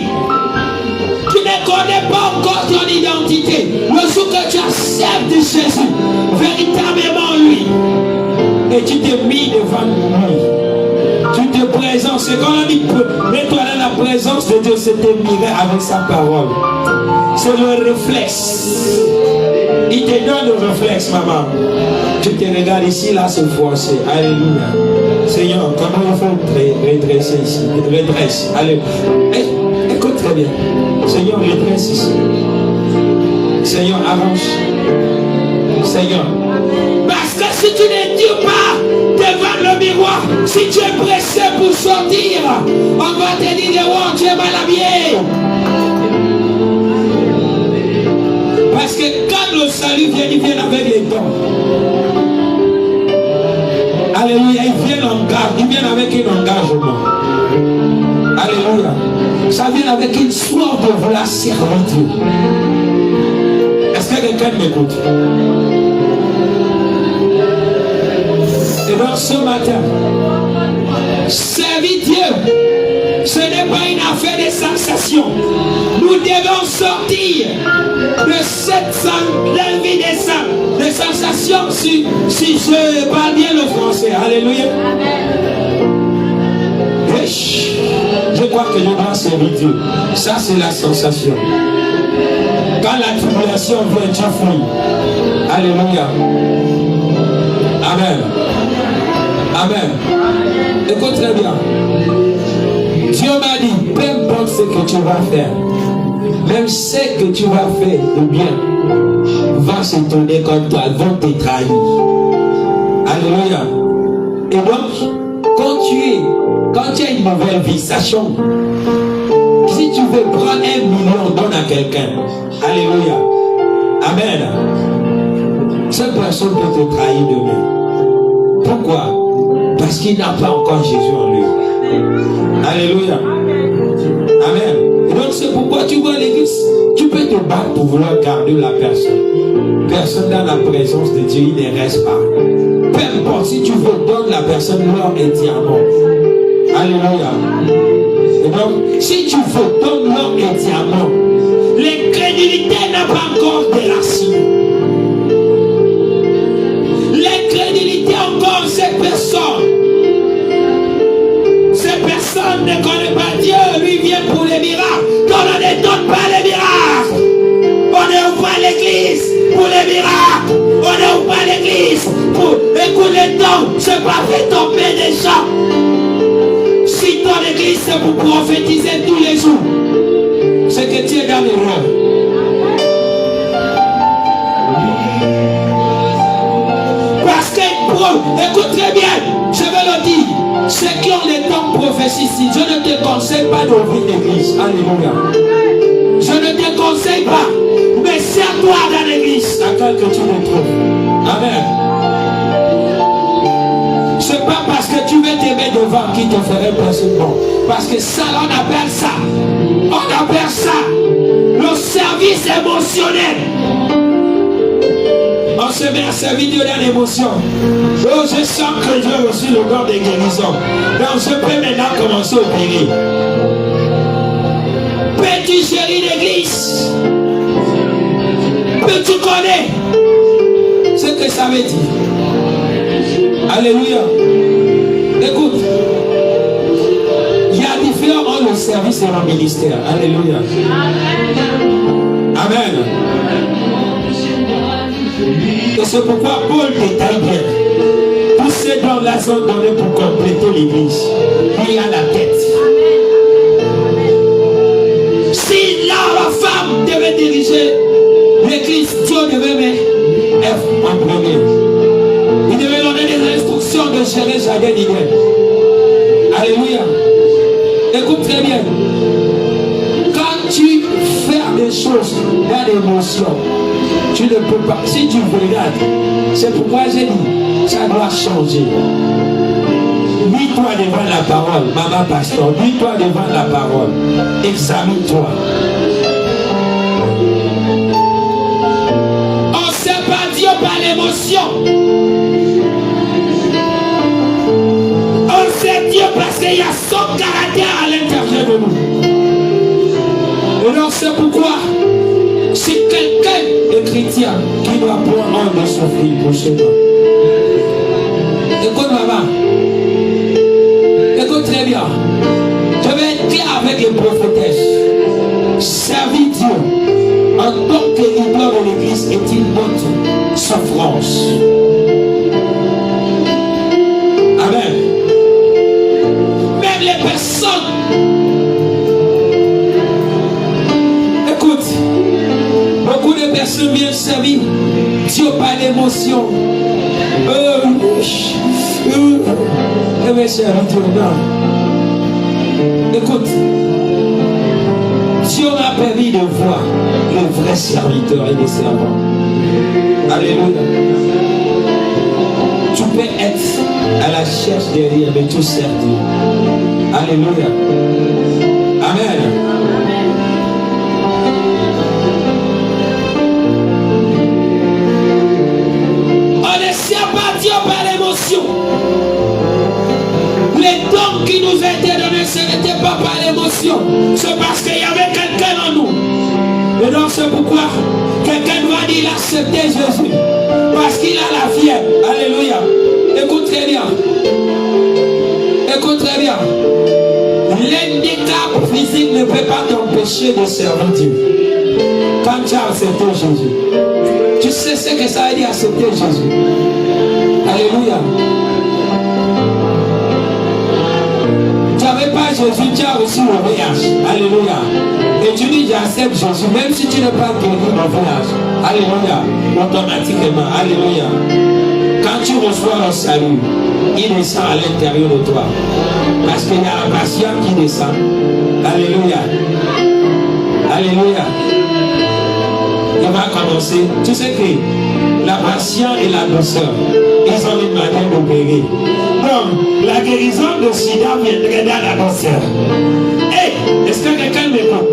tu ne connais pas encore ton identité. Le jour que tu acceptes Jésus, véritablement lui, et tu te mis devant lui, tu te présentes, c'est quand on dit, mets-toi dans la présence de Dieu, c'est te mirer avec sa parole. C'est le réflexe. Il te donne le réflexe, maman. Tu te regardes ici, là, c'est forcé. Alléluia. Seigneur, comment il faut redresser ici? Redresse. Allez. Écoute très bien. Seigneur, redresse ici. Seigneur, avance. Seigneur. Parce que si tu ne dis pas devant le miroir, si tu es pressé pour sortir, on va te dire, oh, tu es mal habillé. Parce que quand le salut vient, il vient avec les dons. Alléluia, il vient avec un engagement. Alléluia. Ça vient avec une soif de vouloir servir Dieu. Est-ce que quelqu'un m'écoute? Et donc ce matin, servir Dieu, ce n'est pas une affaire de sensation. Nous devons sortir de cette vie de sensation, si je parle bien le français. Alléluia. Je crois que je dois servir Dieu. Ça, c'est la sensation. Quand la tribulation vient, tu fuis. Alléluia. Amen. Amen. Écoute très bien. Dieu m'a dit, peu importe ce que tu vas faire, même ce que tu vas faire de bien, va se tourner contre toi, vont te trahir. Alléluia. Et donc, quand tu as une nouvelle vie, sachant, si tu veux prendre 1 million, donne à quelqu'un. Alléluia. Amen. Cette personne peut te trahir demain. Pourquoi? Parce qu'il n'a pas encore Jésus en lui. Alléluia. Amen. Et donc c'est pourquoi tu vois l'église, tu peux te battre pour vouloir garder la personne. Personne dans la présence de Dieu, il ne reste pas. Peu importe, si tu veux, donne la personne l'or et diamant. Alléluia. Et donc, si tu veux, donne l'or et diamant. L'incrédulité n'a pas encore de racines. L'incrédulité encore, ces personnes ne connaissent pas Dieu, lui vient pour les miracles. Quand on ne donne pas les miracles, on n'ouvre pas l'église pour les miracles. On n'ouvre pas l'église pour écouter les dons. C'est pas fait tomber des gens. Si ton église c'est pour prophétiser tous les jours, c'est que tu es dans l'erreur. Parce que, écoute très bien, je vais le dire, ceux qui ont les dons prophétiques, je ne te conseille pas d'ouvrir l'église. Alléluia. Je ne te conseille pas, mais sers-toi dans l'église, à quel que tu le trouves. Amen. C'est pas parce que tu veux t'aimer devant qui te ferait passer bon. Parce que ça, on appelle ça le service émotionnel. On se met à servir Dieu dans l'émotion. Oh, je sens que j'ai reçu le don de guérison. Donc je peux maintenant commencer à opérer. Peux-tu gérer l'église? Peux-tu connaître ce que ça veut dire? Alléluia. Écoute, il y a différents le service et le ministère. Alléluia. Amen. Et c'est pourquoi Paul détaille bien. Tous ces dons-là sont donnés pour compléter l'église. Il y a la tête. Si là la femme devait diriger l'église, Dieu devait mettre F en premier. Il devait donner des instructions de gérer jardin d'Éden. Alléluia. Écoute très bien. Quand tu fais des choses dans l'émotion, tu ne peux pas. Si tu regardes, c'est pourquoi j'ai dit, ça doit changer. Lis-toi devant la parole, maman pasteur, lis-toi devant la parole. Examine-toi. On ne sait pas Dieu par l'émotion. On sait Dieu parce qu'il y a son caractère à l'intérieur de nous. Et donc c'est pourquoi, si quelqu'un est chrétien, qui doit prendre un de souffrir pour cela. Écoute maman, écoute très bien. Je vais être clair avec les prophétesses. Servir Dieu en tant que leader de l'église est une bonne souffrance. Amen. Même les personnes, écoute, beaucoup de personnes viennent servir Dieu par l'émotion. Je vais servir Dieu. Non. Écoute, L'émotion a permis de voir le vrai serviteur et les servants. Alléluia. Tu peux être à la recherche derrière, mais tout sert Dieu. Alléluia. Amen. On ne sert pas Dieu par l'émotion. Les dons qui nous étaient donnés, ce n'était pas par l'émotion. C'est parce qu'il y avait quelqu'un en nous. Et donc c'est pourquoi quelqu'un doit dire il a accepté Jésus. Parce qu'il a la fièvre. Alléluia. Écoute très bien. Écoute très bien. L'handicap physique ne peut pas t'empêcher de servir Dieu. Quand tu as accepté Jésus, tu sais ce que ça veut dire accepter Jésus. Alléluia. Tu n'avais pas Jésus, tu as reçu le VIH. Alléluia. Et tu dis j'accepte Jésus, même si tu n'es pas guéri dans le VIH. Alléluia. Automatiquement. Alléluia. Quand tu reçois le salut, il descend à l'intérieur de toi. Parce qu'il y a la passion qui descend. Alléluia. Alléluia. Il va commencer. Tu sais que la passion et la douceur, ils ont une manière d'opérer. Donc, la guérison de sida viendrait dans la douceur. Hey, est-ce que quelqu'un m'écoute?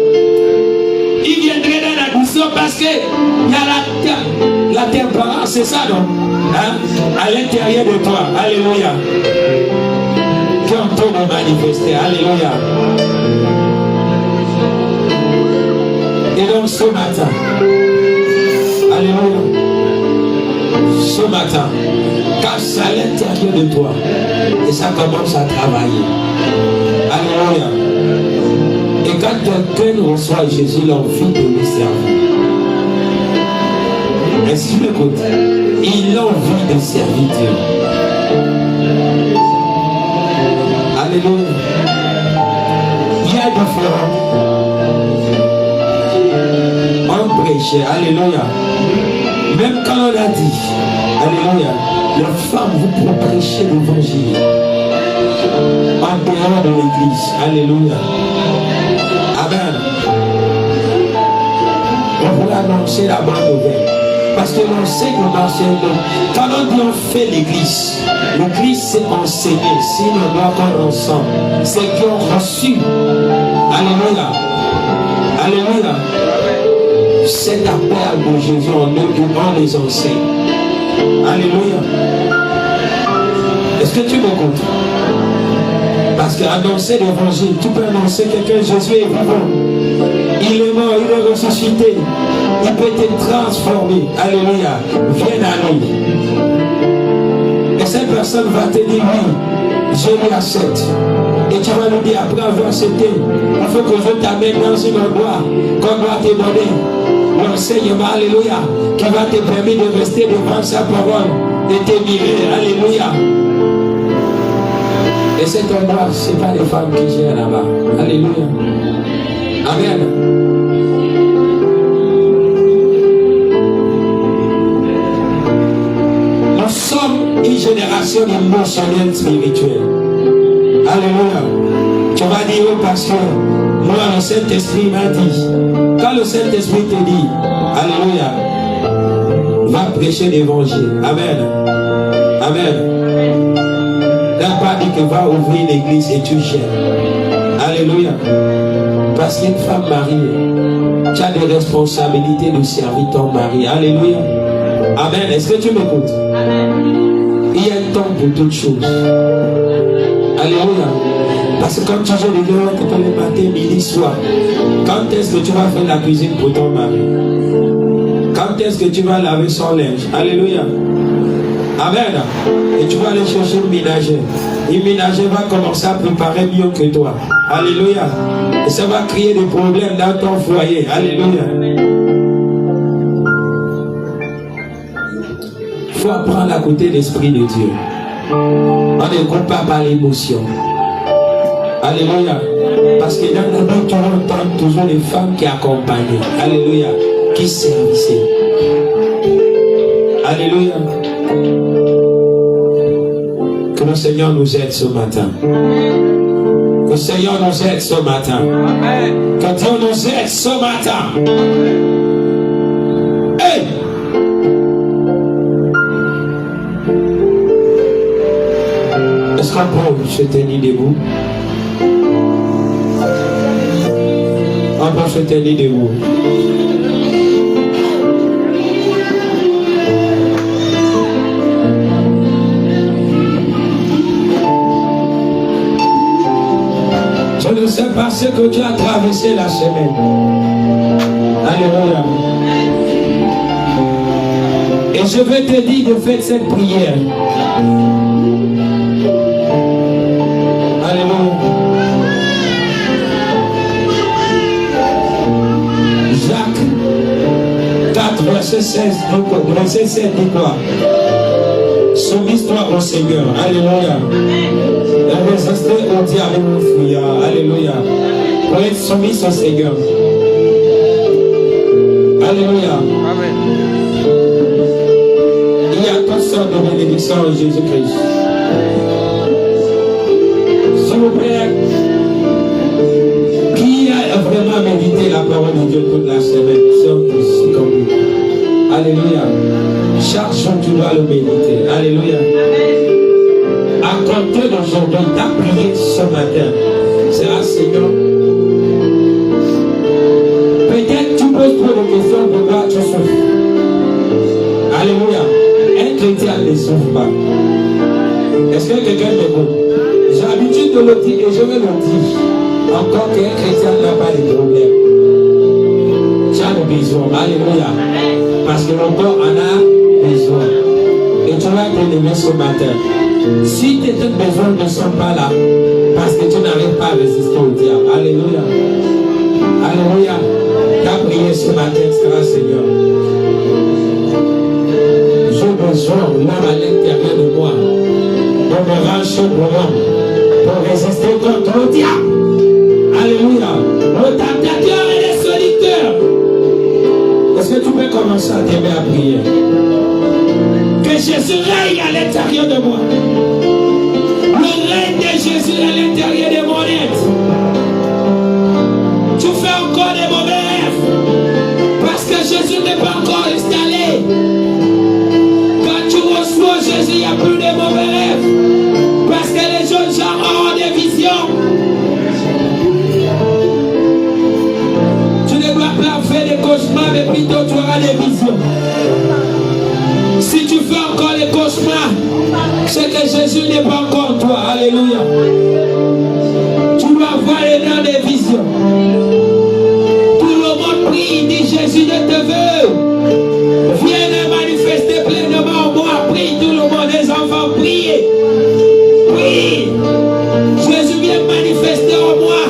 Il viendrait dans la douceur parce qu'il y a la tempérance, c'est ça donc, hein? À l'intérieur de toi. Alléluia. Qui ont tout de manifester. Alléluia. Et donc ce matin, alléluia, ce matin, quand c'est à l'intérieur de toi, et ça commence à travailler. Alléluia. Et quand quelqu'un reçoit Jésus, l'envie de lui servir. Est-ce que tu m'écoutes? Il a envie de servir Dieu. Alléluia. Il y a différents. On prêchait. Alléluia. Même quand on a dit, alléluia, la femme, vous pouvez prêcher l'évangile en dehors de l'église. Alléluia. Amen. On voulait annoncer la bonne nouvelle. Parce que l'enseignement, c'est quand on dit on fait l'église, l'église c'est enseigner. Si on doit qu'on ensemble, c'est qu'ils ont reçu. Alléluia. Alléluia. Cet appel de Jésus en eux, on les enseigne. Alléluia. Est-ce que tu m'écoutes? Parce qu'annoncer l'évangile, tu peux annoncer quelqu'un, Jésus est vivant. Il est mort, il est ressuscité. Il peut te transformer. Alléluia. Viens à lui. Et cette personne va te dire oui, je lui accepte. Et tu vas lui dire après avoir accepté, il faut que je t'amène dans un endroit qu'on doit te donner. L'enseignement, alléluia, qui va te permettre de rester devant sa parole et t'admirer. Alléluia. Et cet endroit, ce n'est pas les femmes qui gèrent là-bas. Alléluia. Amen. Nous sommes une génération émotionnelle spirituelle. Alléluia. Tu vas dire au pasteur, moi le Saint-Esprit m'a dit. Quand le Saint-Esprit te dit, alléluia, va prêcher l'évangile. Amen. Amen. N'a pas dit que va ouvrir l'église et tu gères. Alléluia. Parce qu'une femme mariée, tu as des responsabilités de servir ton mari. Alléluia. Amen. Est-ce que tu m'écoutes? Il y a un temps pour toutes choses. Alléluia. Parce que comme tu joues les heures, tu peux le matin, midi, soir. Quand est-ce que tu vas faire la cuisine pour ton mari? Quand est-ce que tu vas laver son linge? Alléluia. Amen. Et tu vas aller chercher une ménagère. Une ménagère va commencer à préparer mieux que toi. Alléluia. Et ça va créer des problèmes dans ton foyer. Alléluia. Il faut apprendre à côté l'Esprit de Dieu. On ne compte pas par l'émotion. Alléluia. Parce que dans la Bible, tu entends toujours les femmes qui accompagnaient. Alléluia. Qui servissaient. Alléluia. Que le Seigneur nous aide ce matin. Que Le Seigneur nous aide ce matin. Amen. Que Dieu nous aide ce matin. Hey! Est-ce qu'on peut se tenir debout? On peut se tenir debout. Je ne sais pas ce que tu as traversé la semaine. Alléluia. Et je vais te dire de faire cette prière. Alléluia. Jacques 4, verset 16, verset 7 dit quoi? Soumise-toi au Seigneur. Alléluia. Résister au diable et au fuyard. Alléluia. Pour être soumis au Seigneur. Alléluia. Amen. Il y a toutes sortes de bénédictions en Jésus-Christ. S'il vous plaît, qui a vraiment médité la parole de Dieu toute la semaine? C'est comme nous. Alléluia. Chaque jour, tu dois le méditer. Alléluia. À compter d'aujourd'hui, t'as prié ce matin. C'est là, Seigneur. Peut-être tu poses trop de questions pour voir tu souffres. Alléluia. Un chrétien ne souffre pas. Est-ce que quelqu'un m'écoute? J'ai l'habitude de le dire et je vais le dire. Encore qu'un chrétien n'a pas de problème. Tu as le besoin. Alléluia. Parce que le corps en a besoin. Et tu vas être aimé ce matin. Si tes besoins ne sont pas là, parce que tu n'arrives pas à résister au diable. Alléluia. Alléluia. Tu as prié ce matin, sera Seigneur. J'ai besoin, l'homme à l'intérieur de moi, de me ranger pour l'homme, pour résister contre le diable. Alléluia. Le tentateur et les solitaires. Est-ce que tu peux commencer à t'aimer à prier? Que Jésus règne à l'intérieur de moi. Le règne de Jésus à l'intérieur de mon être. Tu fais encore des mauvais rêves. Parce que Jésus n'est pas encore installé. Quand tu reçois Jésus, il n'y a plus de mauvais rêves. Parce que les jeunes gens ont des visions. Tu ne dois pas faire des cauchemars, mais plutôt tu auras des visions. Si tu fais encore les cauchemars, c'est que Jésus n'est pas encore toi. Alléluia. Tu dois voir les dans des visions. Tout le monde prie, dit Jésus ne te veut. Viens manifester pleinement en moi. Prie tout le monde, les enfants, priez. Prie. Jésus vient manifester en moi.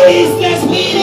Please, let's be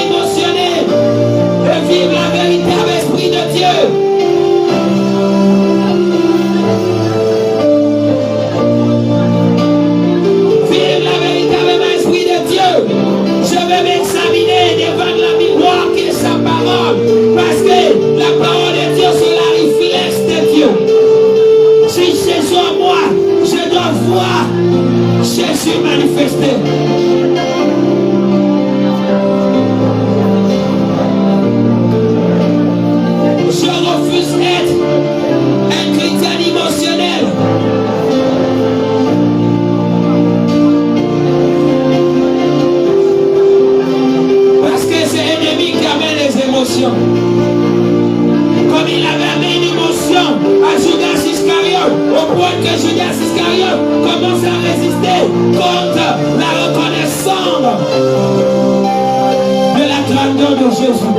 Jésus.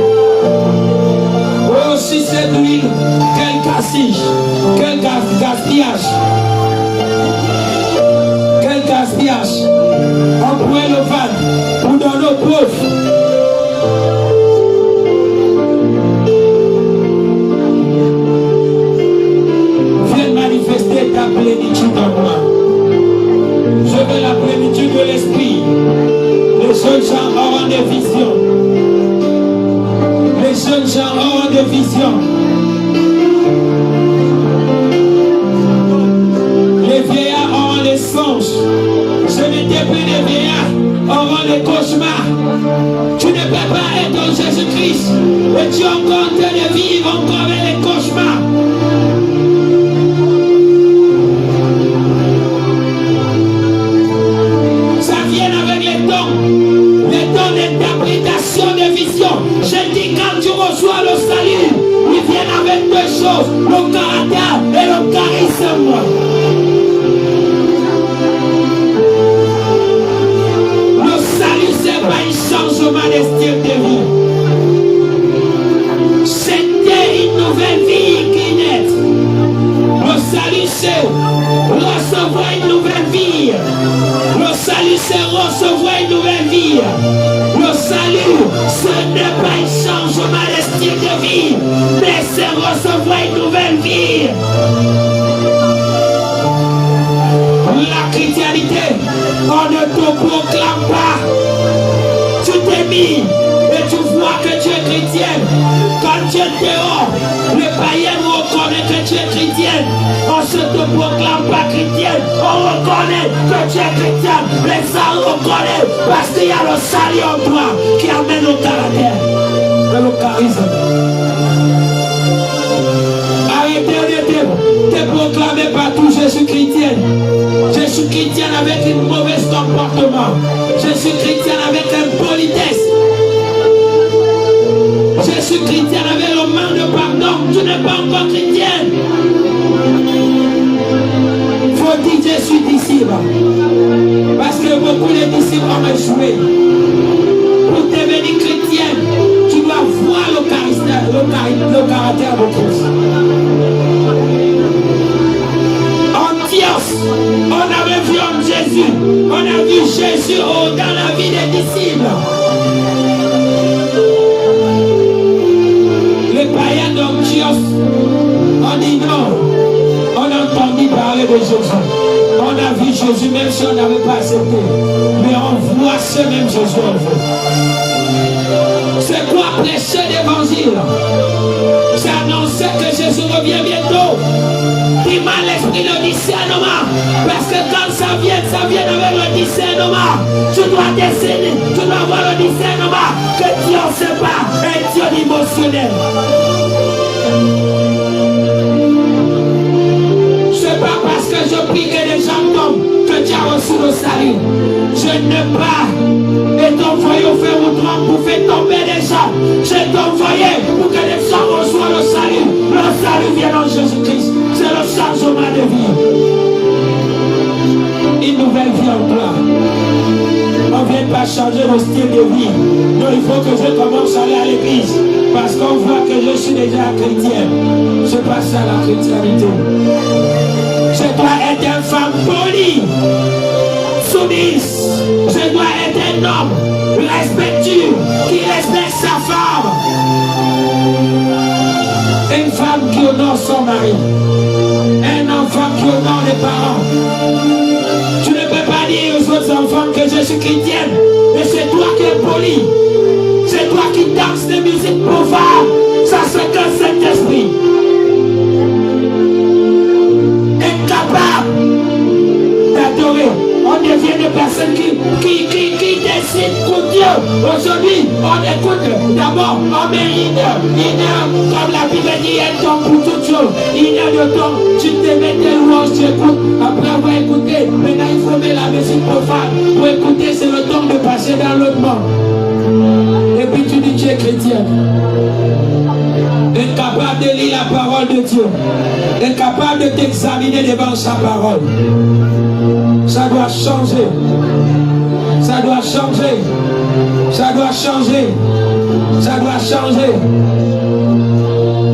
Oh, si cette huile, quel gaspillage, quel gaspillage, quel gaspillage. On pourrait le vendre pour donner aux pauvres. Viens manifester ta plénitude en moi. Je veux la plénitude de l'esprit. Les jeunes gens auront des visions. Les jeunes gens auront des visions. Les vieillards auront des songes. Je n'étais plus des vieillards, auront des cauchemars. Tu ne peux pas être en Jésus-Christ et tu es encore en train de vivre encore avec les cauchemars. Ça vient avec les dons d'interprétation de vision. Je dis quand tu reçois le salut, ils viennent avec deux choses, le caractère et le charisme. Pas un changement de style de vie. C'était une nouvelle vie qui naît. Le salut c'est recevoir une nouvelle vie. Le salut c'est recevoir une nouvelle vie. Le salut ce n'est pas un changement de style de vie, mais c'est recevoir une nouvelle vie. La chrétienté, on ne te proclame pas. Tu t'es mis et tu vois que tu es chrétienne. Quand tu es dehors, les païens reconnaissent que tu es chrétienne. On ne se te proclame pas chrétienne. On reconnaît que tu es chrétienne. Les gens reconnaissent parce qu'il y a le salut en toi qui amène au caractère et le charisme. Arrêtez de te proclamer partout. Je suis chrétienne. Je suis chrétienne avec un mauvais comportement. Je suis chrétienne avec impolitesse. Je suis chrétienne avec le manque de pardon. Tu n'es pas encore chrétienne. Faut dire je suis disciple. Parce que beaucoup de disciples ont échoué. Pour devenir chrétienne, tu dois voir le caractère de Christ. On avait vu en Jésus, on a vu Jésus dans la vie des disciples. Les païens d'Antioche, on dit non, on a entendu parler de Jésus. On a vu Jésus même si on n'avait pas accepté. Mais on voit ce même Jésus en vous. C'est quoi prêcher l'évangile? C'est annoncer que Jésus revient bientôt. Dis-moi l'esprit de discernement. Parce que quand ça vient avec le discernement. Tu dois décider, tu dois avoir le discernement que Dieu ne sait pas, un Dieu émotionnel. C'est pas parce que je prie que les gens tombent que tu as reçu le salut. Je n'ai pas été envoyé au fer ou trompe pour faire tomber les gens. J'ai été envoyé pour que les gens reçoivent le salut. Le salut vient en Jésus-Christ. C'est le changement de vie. Une nouvelle vie en toi. On ne vient pas changer le style de vie. Non, il faut que je commence à aller à l'église. Parce qu'on voit que je suis déjà chrétien. C'est pas ça la chrétienté. Je dois être une femme polie, soumise. Je dois être un homme respectueux qui respecte sa femme. Une femme qui honore son mari. Un enfant qui honore les parents. Tu ne peux pas dire aux autres enfants que je suis chrétienne. Mais c'est toi qui es poli. C'est toi qui danses des musiques profanes. Ça c'est que Saint-Esprit. Incapable d'adorer. On devient des personnes qui décident pour Dieu. Aujourd'hui, on écoute d'abord, on met une heure, comme la Bible dit, un temps pour toute chose. Une heure de temps, tu te mets tes louanges, tu écoutes. Après avoir écouté, maintenant il faut mettre la musique profane. Pour écouter, c'est le temps de passer dans l'autre monde. Et puis tu dis tu es chrétien. Incapable de lire la parole de Dieu. Incapable de t'examiner devant sa parole. Ça doit changer. Ça doit changer. Ça doit changer. Ça doit changer.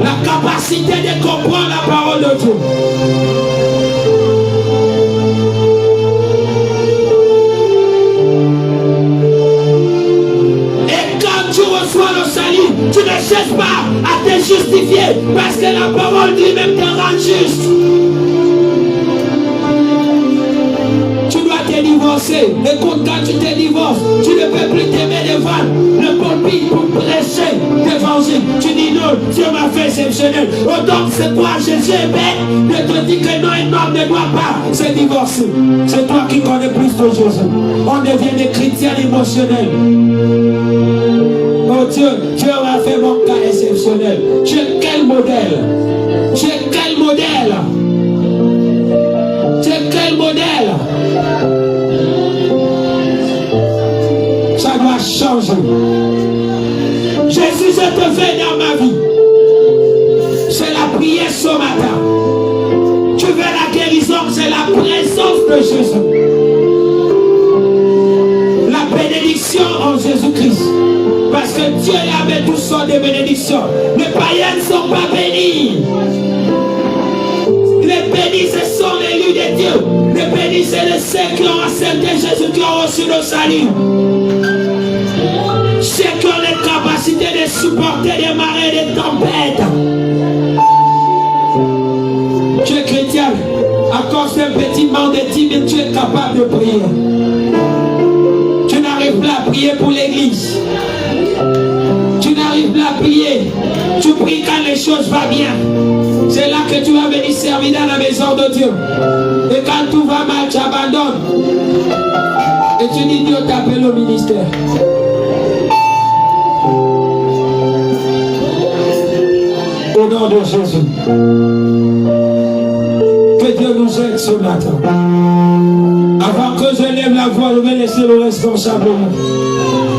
La capacité de comprendre la parole de Dieu. Et quand tu reçois le salut, tu ne cherches pas à te justifier parce que la parole lui-même te rend juste. Divorcer. Écoute, quand tu te divorces, tu ne peux plus t'aimer devant le pulpit pour prêcher l'évangile. Tu dis non, Dieu m'a fait exceptionnel. Oh, donc c'est toi, Jésus est bête de te dire que non, un homme ne doit pas se divorcer. C'est toi qui connais plus de Jésus. On devient des chrétiens émotionnels. Oh Dieu, Dieu m'a fait mon cas exceptionnel. Tu es quel modèle? Tu es quel modèle? Tu es quel modèle? Ça doit changer. Jésus, je te fais dans ma vie. C'est la prière ce matin. Tu veux la guérison, c'est la présence de Jésus. La bénédiction en Jésus-Christ. Parce que Dieu avait tout sortes de bénédictions. Les païens ne sont pas bénis. Les bénis, ce sont les élus de Dieu. Les bénis, c'est les ceux qui ont accepté Jésus, qui ont reçu le salut. Ceux qui ont les capacités de supporter des marées, des tempêtes. Tu es chrétien. À cause d'un petit manque de timide, tu es capable de prier. Tu n'arrives pas à prier pour l'église. Tu n'arrives pas à prier. Tu pries quand les choses vont bien. C'est là que tu vas venir servir dans la maison de Dieu. Et quand tout va mal, tu abandonnes. Et tu dis Dieu t'appelle au ministère. Au nom de Jésus. Que Dieu nous aide ce matin. Avant que je lève la voix, je vais laisser le responsable.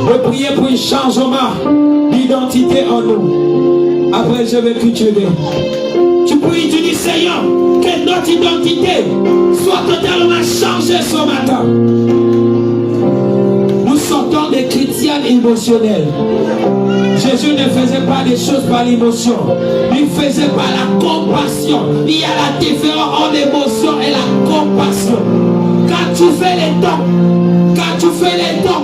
Je prier pour un changement d'identité en nous. Après, je vais cultiver. Tu pries, tu dis Seigneur, que notre identité soit totalement changée ce matin. Nous sortons des chrétiens émotionnels. Jésus ne faisait pas des choses par l'émotion. Il faisait par la compassion. Il y a la différence entre l'émotion et la compassion. Quand tu fais les dons,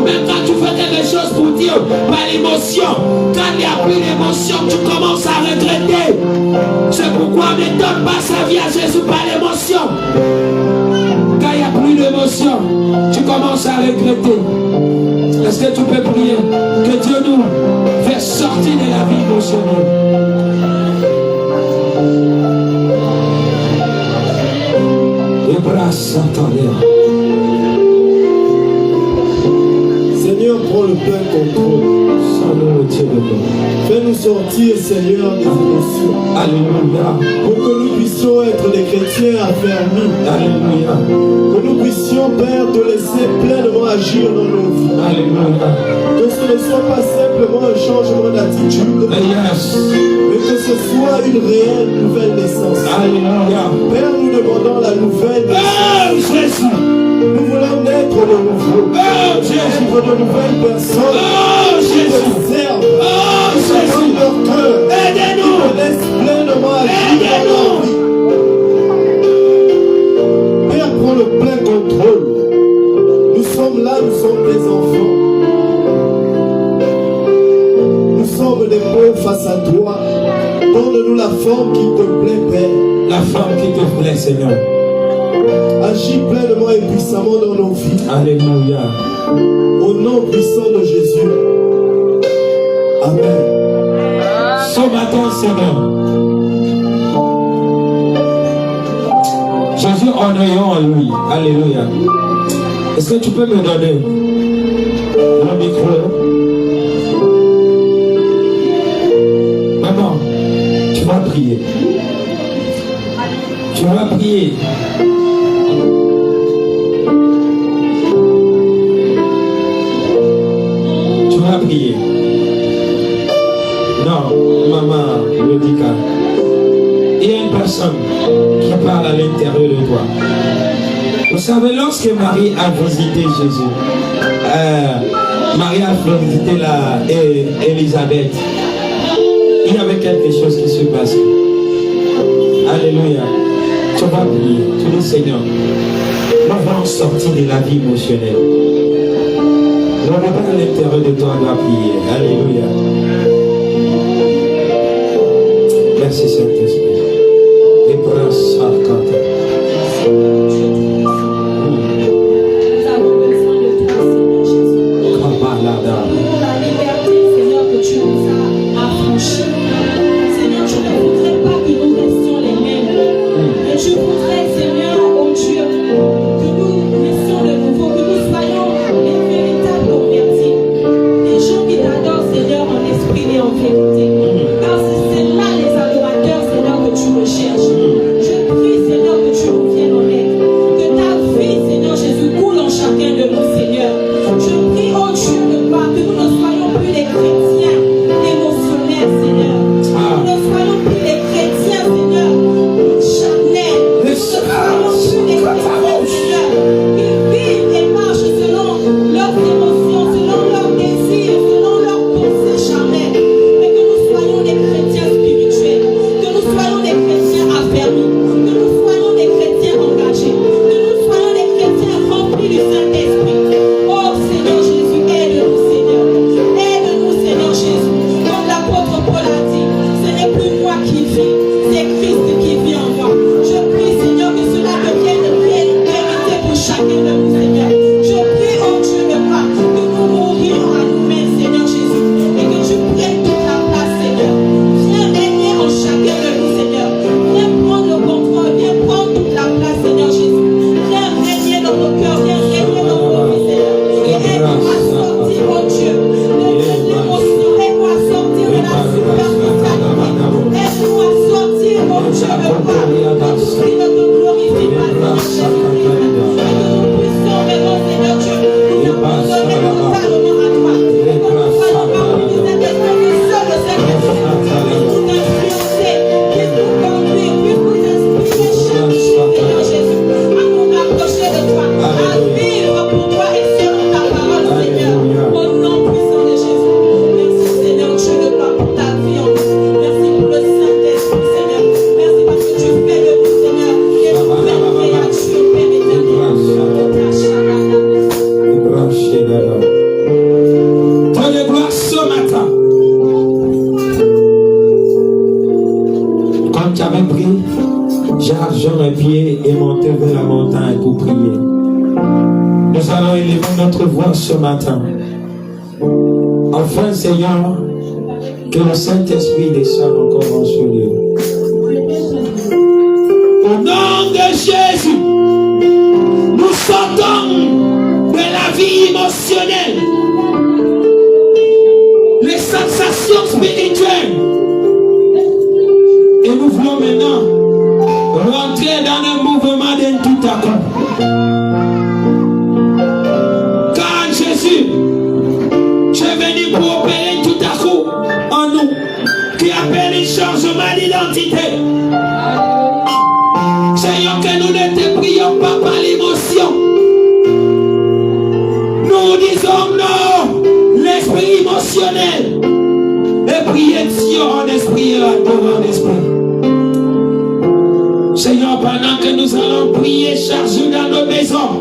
même quand tu fais quelque chose pour Dieu, par l'émotion, quand il n'y a plus d'émotion, tu commences à regretter. C'est pourquoi on ne donne pas sa vie à Jésus par l'émotion. Quand il n'y a plus d'émotion, tu commences à regretter. Est-ce que tu peux prier que Dieu nous fasse sortir de la vie émotionnelle? Les bras s'entendent. Seigneur, prends le plein contrôle. Fais-nous sortir, Seigneur, des émotions. Alléluia. Pour que nous puissions être des chrétiens affermis. Alléluia. Que nous puissions, Père, te laisser pleinement agir dans nos vies. Alléluia. Que ce ne soit pas simplement un changement d'attitude, Yes. mais que ce soit une réelle nouvelle naissance. Alléluia. Père, nous demandons la nouvelle Oh naissance. Jésus. Nous voulons naître de nouveau. Oh Jésus. Être de nouvelles personnes. Oh Qui Jésus. te servent. Oh Qui te Jésus. donnent leur cœur. Qui Aidez-nous. te laissent pleinement agir dans Aidez-nous. leur vie. Père, prends le plein contrôle. Nous sommes là, nous sommes des enfants. Nous sommes des pauvres face à toi. Donne-nous la forme qui te plaît, Père. La femme qui te plaît, Seigneur. Agis pleinement et puissamment dans nos vies. Alléluia. Au nom puissant de Jésus. Amen. Ce matin, Seigneur, Jésus, honorons en lui. Alléluia. Est-ce que tu peux me donner le micro? Maman, tu vas prier. Tu vas prier. Tu vas prier. Non, maman, Lodica. Il y a une personne qui parle à l'intérieur de toi. Vous savez, lorsque Marie a visité Jésus, Marie a félicité Élisabeth. Il y avait quelque chose qui se passait. Alléluia. Tu vas prier. Tu dis Seigneur, nous allons sortir de la vie émotionnelle. Le regard à l'intérieur de toi doit prier. Alléluia. Merci Saint-Esprit. Les bras s'arcantent. Ce matin, enfin Seigneur, que le Saint-Esprit descende encore dans ce lieu. Au nom de Jésus, nous sortons de la vie émotionnelle, les sensations spirituelles, et nous voulons maintenant rentrer dans un mouvement d'un tout à coup. Pour opérer tout à coup en nous, qui appelle un changement d'identité. Seigneur, que nous ne te prions pas par l'émotion. Nous disons non, l'esprit émotionnel. Et prier Dieu en esprit et adorer en esprit. Seigneur, pendant que nous allons prier chaque jour dans nos maisons,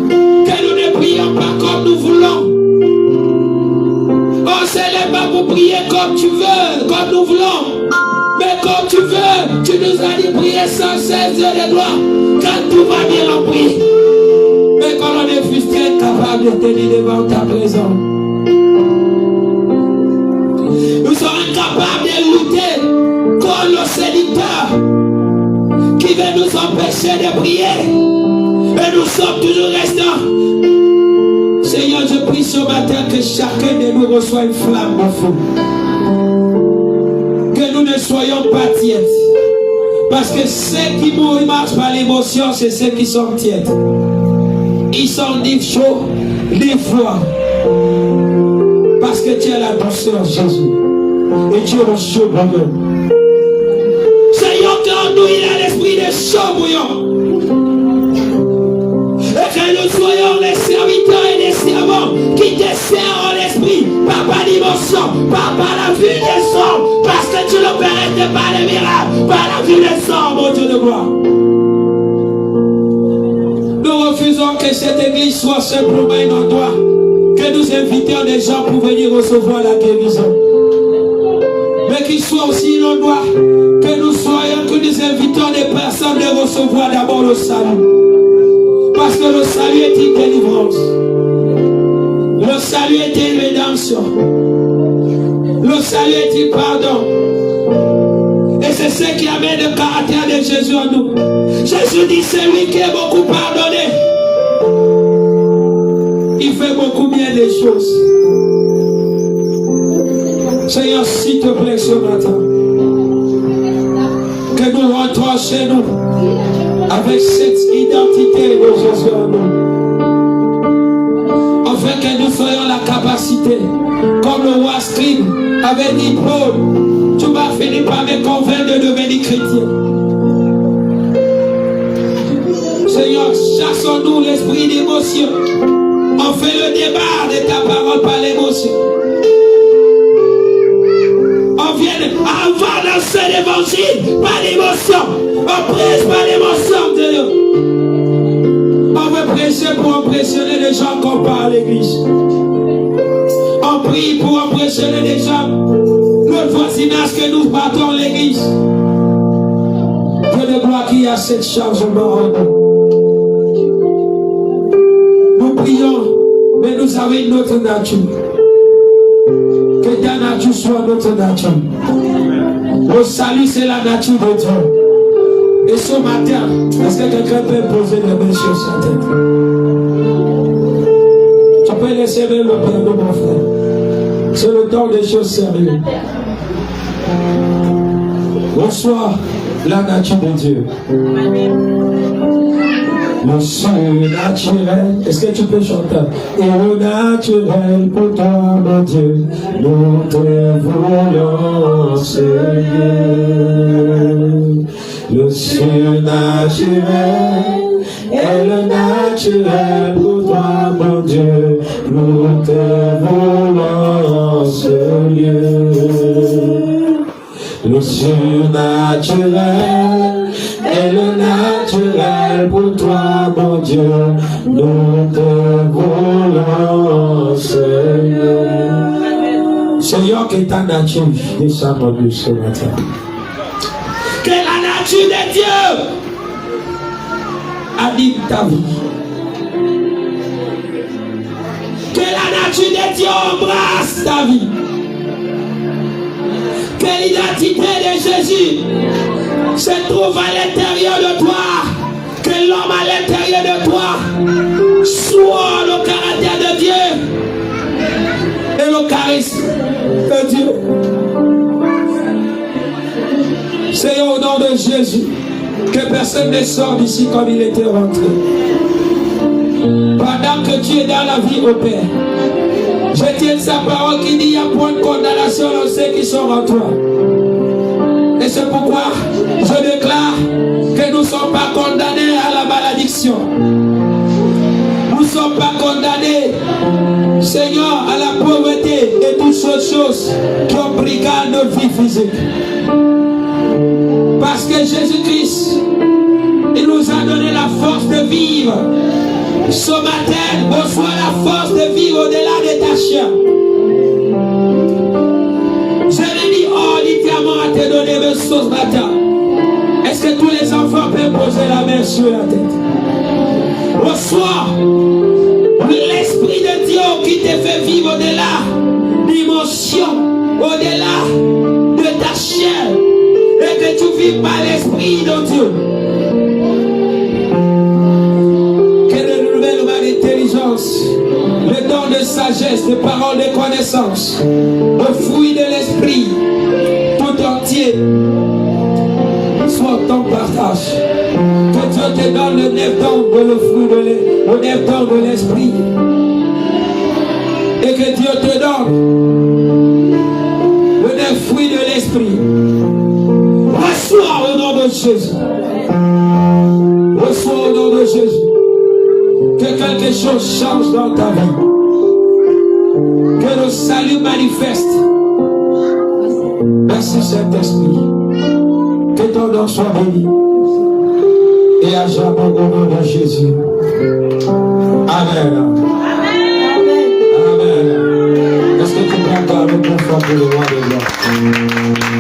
que nous ne prions pas comme nous voulons. Ce n'est pas pour prier comme tu veux, comme nous voulons, mais comme tu veux. Tu nous as dit prier sans cesse de gloire. Quand tout va bien, on prie. Mais quand on est frustré, capable de tenir devant ta présence, nous serons capables de lutter contre le séducteur qui veut nous empêcher de prier. Et nous sommes toujours restants. Seigneur, je prie ce matin que chacun de nous reçoive une flamme de feu. Que nous ne soyons pas tièdes. Parce que ceux qui marchent par l'émotion, c'est ceux qui sont tièdes. Ils sont ni chauds, ni froids. Parce que tu es la douceur, Jésus. Et tu es le chaud bouillon. Seigneur, quand nous, il a l'esprit de chaud bouillon. Et que nous soyons les serviteurs et les servants qui te servent par la vie des sangs, mon Dieu de gloire. Nous refusons que cette église soit simplement un endroit que nous invitions des gens pour venir recevoir la guérison. Mais qu'il soit aussi un endroit que nous invitons des personnes de recevoir d'abord le salut. Parce que le salut est une délivrance. Le salut est une rédemption. Le salut est un pardon. Et c'est ce qui amène le caractère de Jésus en nous. Jésus dit, c'est lui qui est beaucoup pardonné. Il fait beaucoup bien des choses. Seigneur, s'il te plaît ce matin, que nous rentrons chez nous avec cette identité de Jésus en nous. Afin que nous soyons la capacité, comme le roi scribe avait dit, Paul, tu vas finir par me convaincre de devenir chrétien. Seigneur, chassons-nous l'esprit d'émotion. On fait le débat de ta parole par l'émotion. On vient avant danser l'évangile par l'émotion. On prêche par l'émotion de Dieu. On veut prêcher pour impressionner les gens qu'on parle à l'église. On prie pour impressionner les gens. Le voisinage que nous battons à l'église. Dieu de gloire qui a cette chargement en nous. Nous prions, mais nous avons une autre nature. Que ta nature soit notre nature. Le salut, c'est la nature de Dieu. Et ce matin, est-ce que quelqu'un peut poser les mains sur sa tête? Tu peux laisser même le piano, mon frère. C'est le temps des choses sérieuses. Reçois la nature de Dieu. Le surnaturel, est-ce que tu peux chanter? Et le naturel pour toi, mon Dieu, nous te voulons, Seigneur. Le surnaturel et le naturel pour toi, mon Dieu, nous te voulons, Seigneur. Le surnaturel et le naturel pour toi, mon Dieu, nous te voulons, Seigneur. Seigneur, que ta nature descende en nous ce matin. Que la nature de Dieu habite ta vie. Que la nature de Dieu embrasse ta vie. Que l'identité de Jésus se trouve à l'intérieur de toi. Que l'homme à l'intérieur de toi soit le caractère de Dieu et le charisme de Dieu. Seigneur, au nom de Jésus, que personne ne sorte d'ici comme il était rentré. Pendant que tu es dans la vie au Père, je tiens sa parole qui dit il n'y a point de condamnation dans ceux qui sont en toi. Et c'est pourquoi je déclare que nous ne sommes pas condamnés à la malédiction. Nous ne sommes pas condamnés, Seigneur, à la pauvreté et toutes ces choses qui ont brigade notre vie physique. Parce que Jésus-Christ, il nous a donné la force de vivre. Ce matin, reçois la force de vivre au-delà de ta chair. Je l'ai dit, oh, littéralement à te donner ce matin. Est-ce que tous les enfants peuvent poser la main sur la tête? Reçois l'Esprit de Dieu qui te fait vivre au-delà d'émotions, au-delà de ta chair, et que tu vis par l'Esprit de Dieu. Le don de sagesse, de paroles de connaissance, le fruit de l'esprit tout entier soit ton partage. Que Dieu te donne le 9 dons de le fruit de l'esprit, et que Dieu te donne le 9 fruits de l'esprit. Reçois au nom de Jésus. Reçois au nom de Jésus. Que quelque chose change dans ta vie. Que le salut manifeste. Merci Saint-Esprit. Que ton nom soit béni. Et à jamais au nom de Jésus. Amen. Amen. Est-ce que tu prends garde pour le foi pour le roi des rois?